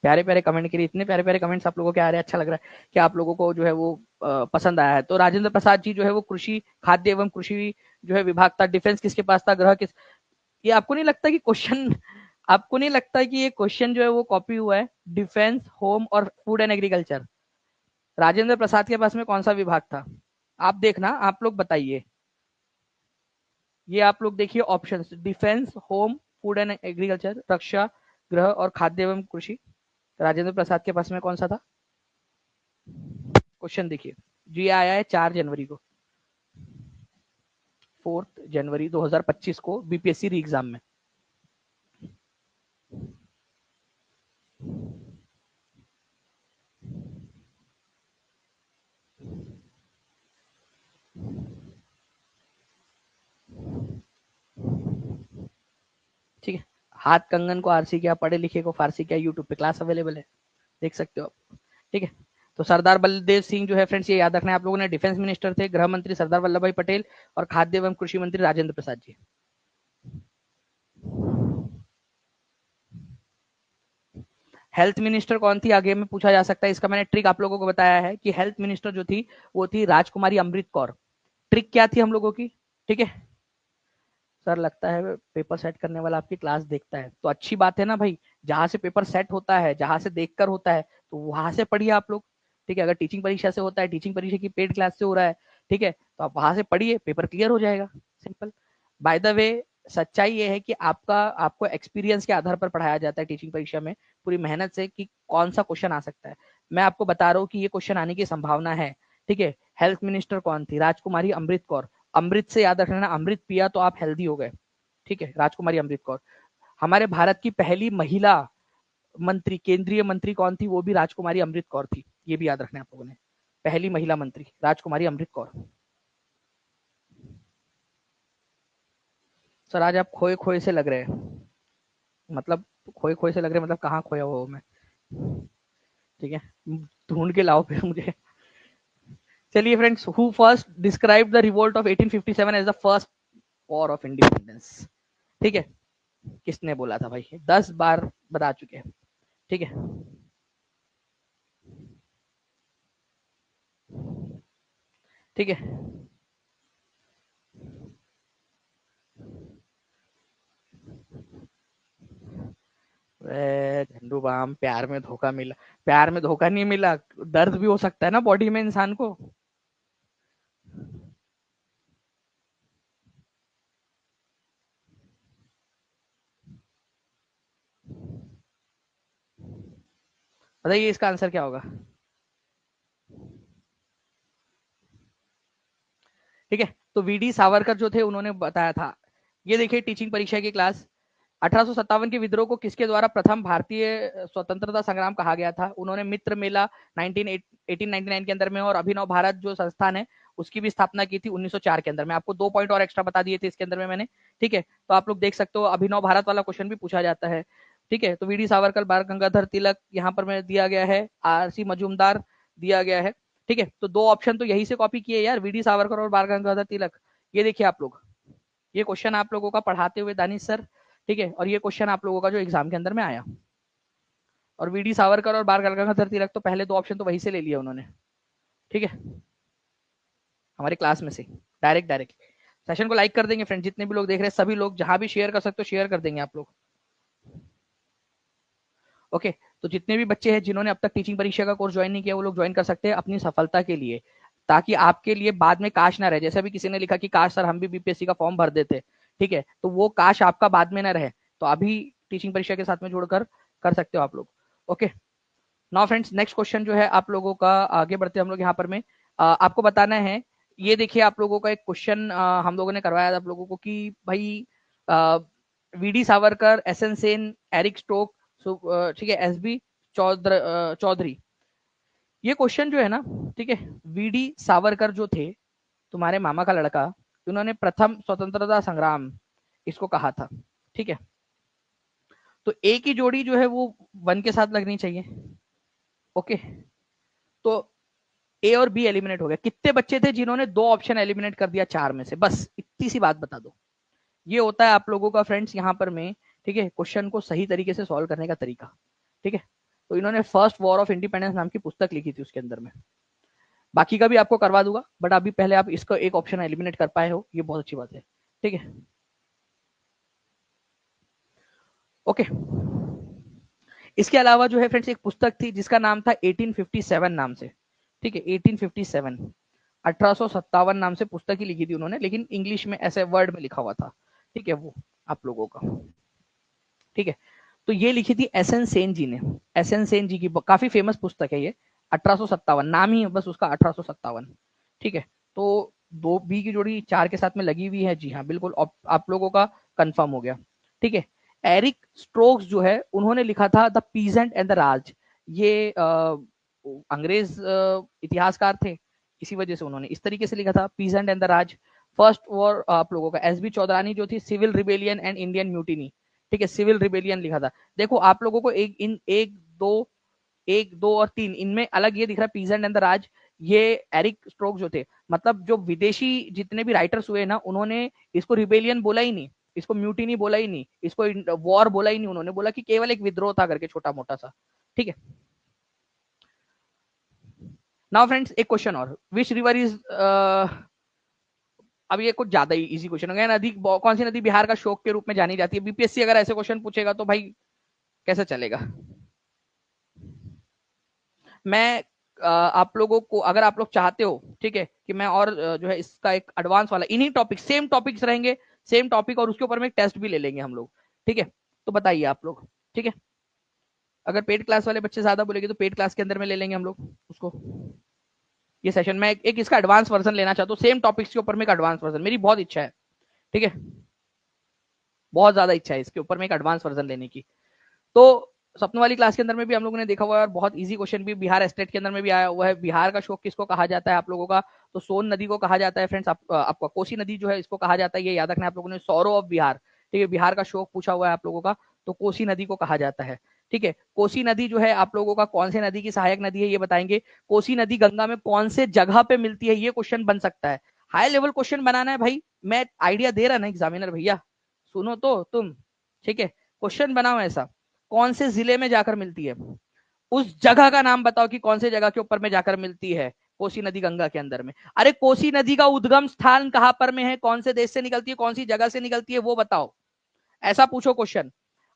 प्यारे प्यारे कमेंट के लिए। इतने प्यारे प्यारे कमेंट्स आप लोगों के आ रहे हैं, अच्छा लग रहा है कि आप लोगों को जो है वो पसंद आया है। तो राजेंद्र प्रसाद जी जो है वो कृषि, खाद्य एवं कृषि जो है विभाग था। डिफेंस किसके पास था? गृह किस? ये आपको नहीं लगता कि क्वेश्चन, आपको नहीं लगता कि ये क्वेश्चन जो है वो कॉपी हुआ है? डिफेंस, होम और food and agriculture, Rajendra Prasad के पास में कौन सा विभाग था? आप देखना, आप लोग बताइए। ये आप लोग देखिए options, defence, home, food and agriculture, रक्षा, गृह और खाद्य एवं कृषि। राजेंद्र प्रसाद के पास में कौन सा था? क्वेश्चन देखिए, जी आया है 4 जनवरी को, 4 जनवरी 2025 को बीपीएससी री एग्जाम में। ठीक है, हाथ कंगन को आरसी क्या, पढ़े लिखे को फारसी क्या, यूट्यूब पे क्लास अवेलेबल है, देख सकते हो आप। ठीक है, तो सरदार बलदेव सिंह जो है फ्रेंड्स, ये याद रखना है आप लोगों ने, डिफेंस मिनिस्टर थे। गृह मंत्री सरदार वल्लभ भाई पटेल और खाद्य एवं कृषि मंत्री राजेंद्र प्रसाद जी। हेल्थ मिनिस्टर कौन थी, आगे में पूछा जा सकता है। इसका मैंने ट्रिक आप लोगों को बताया है कि हेल्थ मिनिस्टर जो थी वो थी राजकुमारी अमृत कौर। ट्रिक क्या थी हम लोगों की? ठीक है सर, लगता है पेपर सेट करने वाला आपकी क्लास देखता है, तो अच्छी बात है ना भाई। जहां से पेपर सेट होता है, जहां से देखकर होता है, तो वहां से पढ़िए आप लोग। ठीक है, अगर टीचिंग परीक्षा से होता है, टीचिंग परीक्षा की पेड क्लास से हो रहा है, ठीक है, तो आप वहां से पढ़िए, पेपर क्लियर हो जाएगा, सिंपल। बाय द वे, सच्चाई ये है कि आपको एक्सपीरियंस के आधार पर पढ़ाया जाता है टीचिंग परीक्षा में, पूरी मेहनत से, कि कौन सा क्वेश्चन आ सकता है। मैं आपको बता रहा हूँ कि ये क्वेश्चन आने की संभावना है। ठीक है, हेल्थ मिनिस्टर कौन थी? राजकुमारी अमृत कौर। अमृत से याद रखना, अमृत पिया तो आप हेल्दी हो गए। ठीक है, राजकुमारी अमृत कौर। हमारे भारत की पहली महिला मंत्री, केंद्रीय मंत्री कौन थी? वो भी राजकुमारी अमृत कौर थी, ये भी याद रखना है आप लोगों ने। पहली महिला मंत्री राजकुमारी अमृत कौर। सर आज आप खोए खोए से लग रहे हैं, मतलब खोए खोए से लग रहे हैं, मतलब कहाँ खोया हुआ हूँ मैं? ठीक है, ढूंढ के लाओ फिर मुझे। चलिए friends, who first describe the revolt of 1857 as the first war of independence? ठीक है, किसने बोला था भाई? 10 बार बता चुके हैं। ठीक है, ठीक है, झंडू बाम, प्यार में धोखा मिला? प्यार में धोखा नहीं मिला, दर्द भी हो सकता है ना बॉडी में इंसान को। बताइए इसका आंसर क्या होगा? ठीक है, तो वीडी सावरकर जो थे उन्होंने बताया था। ये देखिए टीचिंग परीक्षा की क्लास, 1857 के विद्रोह को किसके द्वारा प्रथम भारतीय स्वतंत्रता संग्राम कहा गया था? उन्होंने मित्र मेला 1899 के अंदर में और अभिनव भारत जो संस्थान है उसकी भी स्थापना की थी 1904 के अंदर में। आपको 2 पॉइंट और एक्स्ट्रा बता दिए थे इसके अंदर में मैंने, ठीक है। तो आप लोग देख सकते हो अभिनव भारत वाला क्वेश्चन भी पूछा जाता है, ठीक है। तो वी डी सावरकर, बाल गंगाधर तिलक यहाँ पर मैं दिया गया है, आर सी मजूमदार दिया गया है, ठीक है। तो 2 ऑप्शन तो यही से कॉपी किए यार, वी डी सावरकर और बाल गंगाधर तिलक। ये देखिए आप लोग, ये क्वेश्चन आप लोगों का पढ़ाते हुए दानिश सर, ठीक है। और ये क्वेश्चन आप लोगों का जो एग्जाम के अंदर में आया, और वी डी सावरकर और बाल गंगाधर तिलक तो पहले 2 ऑप्शन तो वहीं से ले लिया उन्होंने, ठीक है, हमारे क्लास में से डायरेक्ट। सेशन को लाइक कर देंगे फ्रेंड, जितने भी लोग देख रहे हैं सभी लोग, जहां भी शेयर कर सकते हो शेयर कर देंगे आप लोग, ओके। तो जितने भी बच्चे हैं जिन्होंने अब तक टीचिंग परीक्षा का कोर्स ज्वाइन नहीं किया वो लोग ज्वाइन कर सकते हैं अपनी सफलता के लिए, ताकि आपके लिए बाद में काश ना रहे। जैसे अभी किसी ने लिखा कि काश सर हम भी बीपीएससी का फॉर्म भर देते, ठीक है, तो वो काश आपका बाद में ना रहे, तो अभी टीचिंग परीक्षा के साथ में जोड़कर कर सकते हो आप लोग, okay. Now friends, next question जो है आप लोगों का, आगे बढ़ते हम लोग यहाँ पर में आपको बताना है। ये देखिए आप लोगों का एक क्वेश्चन हम लोगों ने करवाया था आप लोगों को कि भाई V D Savarkar, S N Sen, Eric Stoke, ठीक है, एस बी चौधरी। ये क्वेश्चन जो है ना, ठीक है, वी डी सावरकर जो थे तुम्हारे मामा का लड़का, उन्होंने प्रथम स्वतंत्रता संग्राम इसको कहा था, ठीक है। तो ए की जोड़ी जो है वो 1 के साथ लगनी चाहिए, ओके। तो ए और बी एलिमिनेट हो गया। कितने बच्चे थे जिन्होंने 2 ऑप्शन एलिमिनेट कर दिया 4 में से? बस इतनी सी बात बता दो। ये होता है आप लोगों का फ्रेंड्स यहाँ पर में, ठीक है, क्वेश्चन को सही तरीके से सॉल्व करने का तरीका, ठीक है। तो इन्होंने फर्स्ट वॉर ऑफ इंडिपेंडेंस नाम की पुस्तक लिखी थी, उसके अंदर में बाकी का भी आपको करवा दूंगा, बट अभी पहले आप इसका एक ऑप्शन एलिमिनेट कर पाए हो, ये बहुत अच्छी बात है, ठीक है, ओके। इसके अलावा जो है फ्रेंड्स एक पुस्तक थी जिसका नाम था 1857 नाम से, ठीक है, 1857, 1857 नाम से पुस्तक ही लिखी थी उन्होंने, लेकिन इंग्लिश में ऐसे वर्ड में लिखा हुआ था, ठीक है, वो आप लोगों का, ठीक है। तो ये लिखी थी एस एन सेन जी ने, एस एन सेन जी की काफी फेमस पुस्तक है ये, 1857 नाम ही बस उसका 1857, ठीक है। तो 2 बी की जोड़ी 4 के साथ में लगी हुई है, जी हाँ बिल्कुल, आप लोगों का कंफर्म हो गया, ठीक है। एरिक स्ट्रोक्स जो है उन्होंने लिखा था द पीजेंट एंड द राज, ये अंग्रेज इतिहासकार थे, इसी वजह से उन्होंने इस तरीके से लिखा था, peasant and the Raj. First war आप लोगों का एस बी चौधरानी जो थी, civil rebellion and Indian mutiny, ठीक है, सिविल रिबेलियन लिखा था। देखो आप लोगों को एक दो और 3 इनमें अलग ये दिख रहा है पीजेंट एंड द राज, ये एरिक स्ट्रोक जो थे, मतलब जो विदेशी जितने भी राइटर्स हुए ना, उन्होंने इसको रिबेलियन बोला ही नहीं, इसको म्यूटिनी बोला ही नहीं, इसको वॉर बोला ही नहीं, उन्होंने बोला कि केवल एक विद्रोह था करके छोटा मोटा सा, ठीक है। नाउ फ्रेंड्स एक क्वेश्चन और, विच रिवर इज, अब ये कुछ ज्यादा ही इजी क्वेश्चन हो गया। नदी, कौन सी नदी बिहार का शोक के रूप में जानी जाती है? बीपीएससी अगर ऐसे क्वेश्चन पूछेगा तो भाई कैसे चलेगा। मैं आप लोगों को, अगर आप लोग चाहते हो, ठीक है, कि मैं और जो है इसका एक एडवांस वाला, इन्हीं टॉपिक, सेम टॉपिक्स रहेंगे, सेम टॉपिक, और उसके ऊपर में एक टेस्ट भी ले लेंगे हम लोग, ठीक है। तो बताइए आप लोग, ठीक है, अगर पेड क्लास वाले बच्चे ज्यादा बोलेंगे तो पेड क्लास के अंदर में ले लेंगे हम लोग उसको, ये सेशन में एक इसका एडवांस वर्जन लेना चाहता हूँ, सेम टॉपिक्स के ऊपर में एक एडवांस वर्जन, मेरी बहुत इच्छा है, ठीक है, बहुत ज्यादा इच्छा है इसके ऊपर में एक एडवांस वर्जन लेने की। तो सपनों वाली क्लास के अंदर में भी हम लोगों ने देखा हुआ है, और बहुत इजी क्वेश्चन भी बिहार स्टेट के अंदर में भी आया हुआ है। बिहार का शोक किसको कहा जाता है आप लोगों का? तो सोन नदी को कहा जाता है फ्रेंड्स। आपका कोसी नदी जो है इसको कहा जाता है, ये याद रखना आप लोगों ने, सौरो ऑफ बिहार, ठीक है, बिहार का शोक पूछा हुआ है आप लोगों का, तो कोसी नदी को कहा जाता है, ठीक है। कोसी नदी जो है आप लोगों का कौन से नदी की सहायक नदी है ये बताएंगे। कोसी नदी गंगा में कौन से जगह पे मिलती है, ये क्वेश्चन बन सकता है। हाई लेवल क्वेश्चन बनाना है भाई, मैं आइडिया दे रहा ना एग्जामिनर भैया, सुनो तो तुम, ठीक है, क्वेश्चन बनाओ ऐसा, कौन से जिले में जाकर मिलती है, उस जगह का नाम बताओ कि कौन से जगह के ऊपर में जाकर मिलती है कोसी नदी गंगा के अंदर में। अरे कोसी नदी का उद्गम स्थान कहां पर में है, कौन से देश से निकलती है, कौन सी जगह से निकलती है, वो बताओ, ऐसा पूछो क्वेश्चन।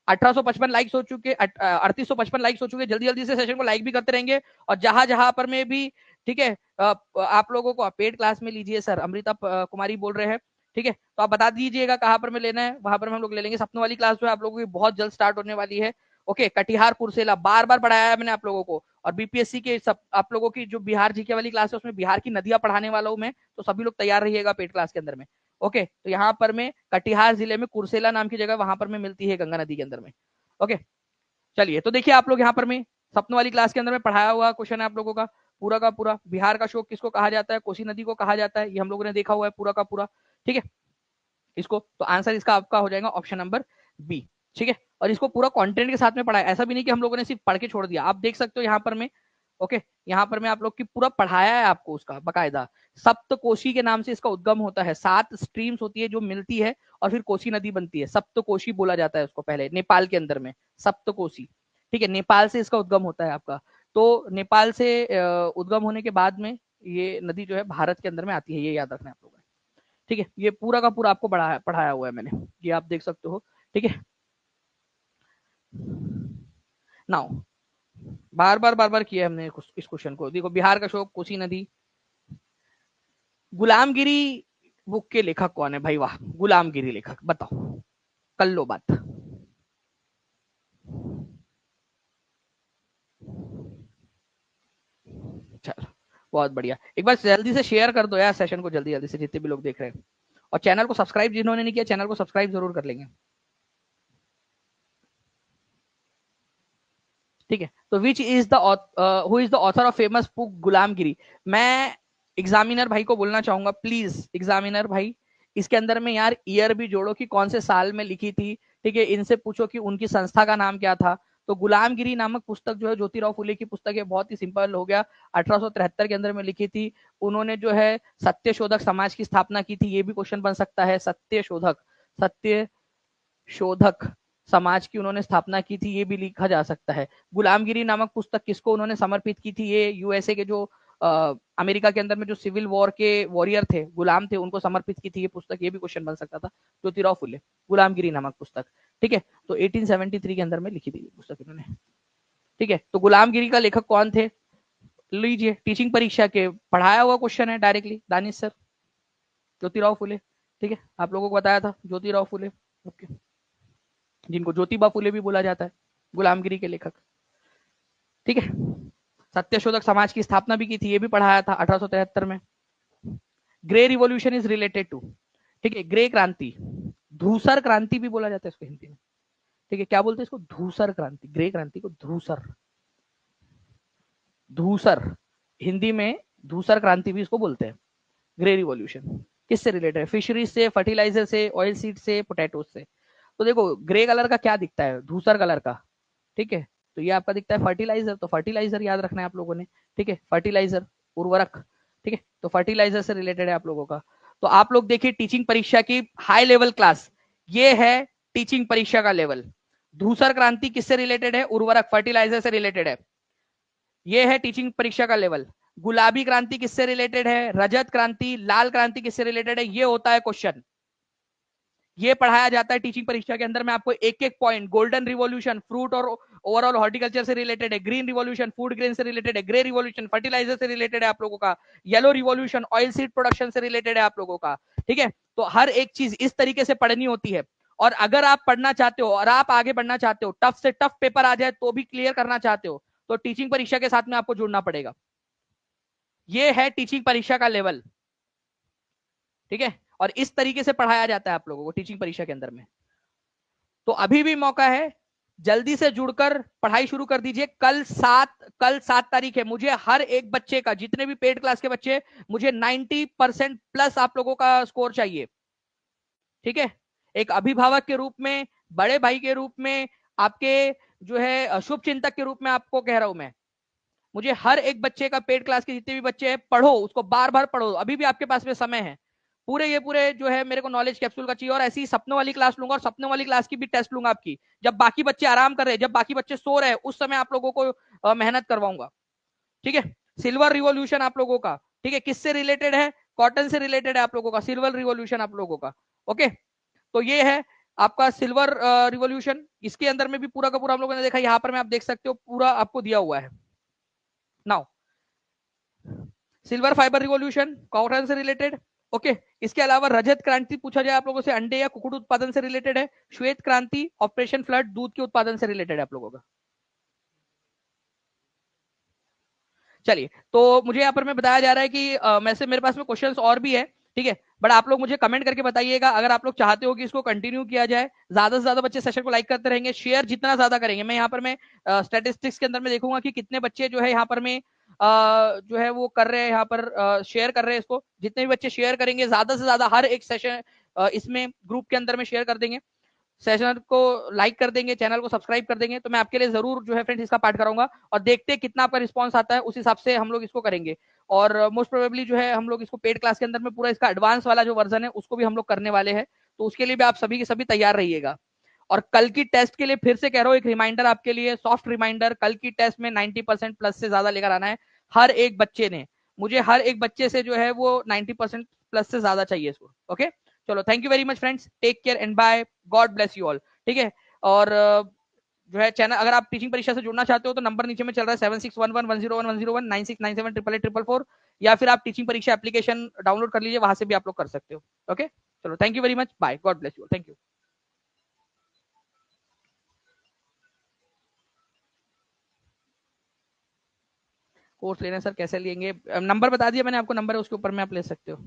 1855 लाइक्स हो चुके, 3855 लाइक्स हो चुके, जल्दी जल्दी से सेशन को लाइक भी करते रहेंगे, और जहां जहां पर में भी, ठीक है, आप लोगों को पेड क्लास में लीजिए सर, अमृता कुमारी बोल रहे हैं, ठीक है, तो आप बता दीजिएगा कहां पर में लेना है, वहां पर हम लोग ले लेंगे। सपनों वाली क्लास जो है आप लोगों की बहुत जल्द स्टार्ट होने वाली है, ओके। कटिहार कुर्सेला बार बार पढ़ाया है मैंने आप लोगों को, और बीपीएससी के सब आप लोगों की जो बिहार जीके वाली क्लास है उसमें बिहार की नदियां पढ़ाने वाला हूं मैं, तो सभी लोग तैयार रहिएगा पेड क्लास के अंदर में, ओके, तो यहाँ पर में कटिहार जिले में कुर्सेला नाम की जगह वहां पर में मिलती है गंगा नदी के अंदर में। ओके, चलिए तो देखिए आप लोग यहाँ पर में सपनों वाली क्लास के अंदर में पढ़ाया हुआ क्वेश्चन है आप लोगों का पूरा का पूरा। बिहार का शोक किसको कहा जाता है? कोसी नदी को कहा जाता है, ये हम लोगों ने देखा हुआ है पूरा का पूरा। ठीक है, इसको तो आंसर इसका आपका हो जाएगा ऑप्शन नंबर बी। ठीक है, और इसको पूरा कंटेंट के साथ में पढ़ाया, ऐसा भी नहीं कि हम लोगों ने सिर्फ पढ़ के छोड़ दिया। आप देख सकते हो यहाँ पर में, ओके, यहाँ पर मैं आप लोग की पूरा पढ़ाया है आपको उसका बकायदा। सप्तकोशी के नाम से इसका उद्गम होता है, 7 स्ट्रीम्स होती है जो मिलती है और फिर कोसी नदी बनती है। सप्तकोशी बोला जाता है उसको पहले, नेपाल के अंदर में सप्तकोशी। ठीक है, नेपाल से इसका उद्गम होता है आपका। तो नेपाल से उद्गम होने के बाद में ये नदी जो है भारत के अंदर में आती है, ये याद रखना है आप लोगों ने। ठीक है, ये पूरा का पूरा आपको पढ़ाया हुआ है मैंने, ये आप देख सकते हो। ठीक है, नाउ बार बार किया हमने इस क्वेश्चन को। देखो, बिहार का शोक, कोसी नदी। गुलामगिरी बुक के लेखक कौन है भाई? वाह, गुलामगिरी लेखक, बताओ, कर लो बात। चलो, बहुत बढ़िया। एक बार जल्दी से शेयर कर दो यार सेशन को, जल्दी जल्दी से, जितने भी लोग देख रहे हैं। और चैनल को सब्सक्राइब जिन्होंने नहीं किया, चैनल को सब्सक्राइब जरूर कर लेंगे। ठीक है, तो which is the who is the author of famous book गुलामगिरी? मैं एग्जामिनर भाई को बोलना चाहूंगा, प्लीज एग्जामिनर भाई, इसके अंदर में यार ईयर भी जोड़ो कि कौन से साल में लिखी थी। ठीक है, इनसे पूछो कि उनकी संस्था का नाम क्या था। तो गुलामगिरी नामक पुस्तक जो है ज्योतिराव फुले की पुस्तक है, बहुत ही सिंपल हो गया, 1873 के अंदर में लिखी थी। उन्होंने जो है सत्य शोधक समाज की स्थापना की थी, ये भी क्वेश्चन बन सकता है। सत्य शोधक समाज की उन्होंने स्थापना की थी, ये भी लिखा जा सकता है। गुलामगिरी नामक पुस्तक किसको उन्होंने समर्पित की थी? ये यूएसए के जो अमेरिका के अंदर में जो सिविल वॉर के वॉरियर थे, गुलाम थे, उनको समर्पित की थी ये पुस्तक, ये भी क्वेश्चन बन सकता था। ज्योतिराव फुले, गुलामगिरी नामक पुस्तक। ठीक है, तो 1873 के अंदर में लिखी थी पुस्तक इन्होंने। ठीक है, तो गुलामगिरी का लेखक कौन थे? लीजिए, टीचिंग परीक्षा के पढ़ाया हुआ क्वेश्चन है डायरेक्टली, दानिश सर, ज्योतिराव फुले। ठीक है, आप लोगों को बताया था ज्योतिराव फुले, ओके, जिनको ज्योतिबा फुले भी बोला जाता है, गुलामगिरी के लेखक। ठीक है, सत्यशोधक समाज की स्थापना भी की थी, ये भी पढ़ाया था 1873 में। Grey revolution is related to, ठीक है, ग्रे क्रांति, धूसर क्रांति भी बोला जाता है इसको हिंदी में। ठीक है, क्या बोलते हैं इसको? धूसर क्रांति, ग्रे क्रांति को धूसर, धूसर हिंदी में धूसर क्रांति भी इसको बोलते हैं। ग्रे रिवॉल्यूशन किससे रिलेटेड है? फिशरीज से, फर्टिलाइजर से, ऑयल सीड से, पोटैटोज से। तो देखो, ग्रे कलर का क्या दिखता है? धूसर कलर का। ठीक है, तो ये आपका दिखता है फर्टिलाइजर, तो फर्टिलाइजर याद रखना है आप लोगों ने। ठीक है, फर्टिलाइजर, उर्वरक। ठीक है, तो फर्टिलाइजर से रिलेटेड है आप लोगों का। तो आप लोग देखिए टीचिंग परीक्षा की हाई लेवल क्लास, ये है टीचिंग परीक्षा का लेवल। धूसर क्रांति किससे रिलेटेड है? उर्वरक, फर्टिलाइजर से रिलेटेड है, ये है टीचिंग परीक्षा का लेवल। गुलाबी क्रांति किससे रिलेटेड है? रजत क्रांति, लाल क्रांति किससे रिलेटेड है? ये होता है क्वेश्चन, ये पढ़ाया जाता है टीचिंग परीक्षा के अंदर में आपको एक एक पॉइंट। गोल्डन रिवॉल्यूशन फ्रूट और ओवरऑल हॉर्टिकल्चर से रिलेटेड है। ग्रीन रिवॉल्यूशन फूड ग्रेन से रिलेटेड है। ग्रे रिवॉल्यूशन फर्टिलाइजर से रिलेटेड है आप लोगों का। Yellow revolution oil seed production से रिलेटेड है आप लोगों का। ठीक है, तो हर एक चीज इस तरीके से पढ़नी होती है। और अगर आप पढ़ना चाहते हो और आप आगे बढ़ना चाहते हो, टफ से टफ पेपर आ जाए तो भी क्लियर करना चाहते हो, तो टीचिंग परीक्षा के साथ में आपको जुड़ना पड़ेगा। ये है टीचिंग परीक्षा का लेवल। ठीक है, और इस तरीके से पढ़ाया जाता है आप लोगों को टीचिंग परीक्षा के अंदर में। तो अभी भी मौका है, जल्दी से जुड़कर पढ़ाई शुरू कर दीजिए। कल 7 तारीख है। मुझे हर एक बच्चे का, जितने भी पेड क्लास के बच्चे, मुझे 90% प्लस आप लोगों का स्कोर चाहिए। ठीक है, एक अभिभावक के रूप में, बड़े भाई के रूप में, आपके जो है शुभ चिंतक के रूप में आपको कह रहा हूं मैं। मुझे हर एक बच्चे का, पेड क्लास के जितने भी बच्चे हैं, पढ़ो उसको, बार बार पढ़ो, अभी भी आपके पास में समय है। पूरे जो है मेरे को नॉलेज कैप्सूल का चाहिए। और ऐसी सपनों वाली क्लास लूंगा, और सपनों वाली क्लास की भी टेस्ट लूंगा आपकी, जब बाकी बच्चे आराम कर रहे हैं, जब बाकी बच्चे सो रहे हैं, उस समय आप लोगों को मेहनत करवाऊंगा। ठीक है, सिल्वर रिवॉल्यूशन आप लोगों का, ठीक है, किससे रिलेटेड है? कॉटन से रिलेटेड है आप लोगों का सिल्वर रिवॉल्यूशन आप लोगों का। ओके, तो ये है आपका सिल्वर रिवॉल्यूशन। इसके अंदर में भी पूरा का पूरा हम लोगों ने देखा, यहां पर मैं आप देख सकते हो पूरा आपको दिया हुआ है। Now silver fibre revolution cotton से रिलेटेड। ओके, इसके अलावा रजत क्रांति पूछा जाए आप लोगों से, अंडे या कुक्कुट उत्पादन से रिलेटेड है। श्वेत क्रांति ऑपरेशन फ्लड, दूध के उत्पादन से रिलेटेड है आप लोगों का। चलिए, तो मुझे यहाँ पर में बताया जा रहा है कि वैसे मेरे पास में क्वेश्चंस और भी है, ठीक है। बट आप लोग मुझे कमेंट करके बताइएगा अगर आप लोग चाहते हो कि इसको कंटिन्यू किया जाए, ज्यादा से ज्यादा बच्चे सेशन को लाइक करते रहेंगे, शेयर जितना ज्यादा करेंगे, मैं यहाँ पर मैं स्टेटिस्टिक्स के अंदर में देखूंगा कि कितने बच्चे जो है यहाँ पर में जो है वो कर रहे हैं, यहाँ पर शेयर कर रहे हैं इसको। जितने भी बच्चे शेयर करेंगे ज्यादा से ज्यादा हर एक सेशन इसमें ग्रुप के अंदर में शेयर कर देंगे, सेशन को लाइक कर देंगे, चैनल को सब्सक्राइब कर देंगे, तो मैं आपके लिए जरूर जो है फ्रेंड्स इसका पार्ट कराऊंगा और देखते हैं कितना आपका रिस्पांस आता है, उस हिसाब से हम लोग इसको करेंगे। और मोस्ट प्रोबेबली जो है हम लोग इसको पेड क्लास के अंदर में पूरा इसका एडवांस वाला जो वर्जन है उसको भी हम लोग करने वाले हैं, तो उसके लिए भी आप सभी के सभी तैयार रहिएगा। और कल की टेस्ट के लिए फिर से कह रहा हूँ, एक रिमाइंडर आपके लिए, सॉफ्ट रिमाइंडर, कल की टेस्ट में 90% प्लस से ज्यादा लेकर आना है हर एक बच्चे ने। मुझे हर एक बच्चे से जो है वो 90% प्लस से ज्यादा चाहिए इसको। ओके, चलो, thank you very much friends, take care and bye, God bless you all. ठीक है। और जो है चैनल, अगर आप टीचिंग परीक्षा से जुड़ना चाहते हो तो नंबर नीचे में चल रहा है 7611101101, 96978844, या फिर आप टीचिंग परीक्षा एप्लीकेशन डाउनलोड कर लीजिए, वहां से भी आप लोग कर सकते हो। ओके, चलो, thank you very much, bye, God bless you, thank you. Course लेना सर कैसे लेंगे, नंबर बता दिया मैंने आपको, नंबर है उसके ऊपर में आप ले सकते हो।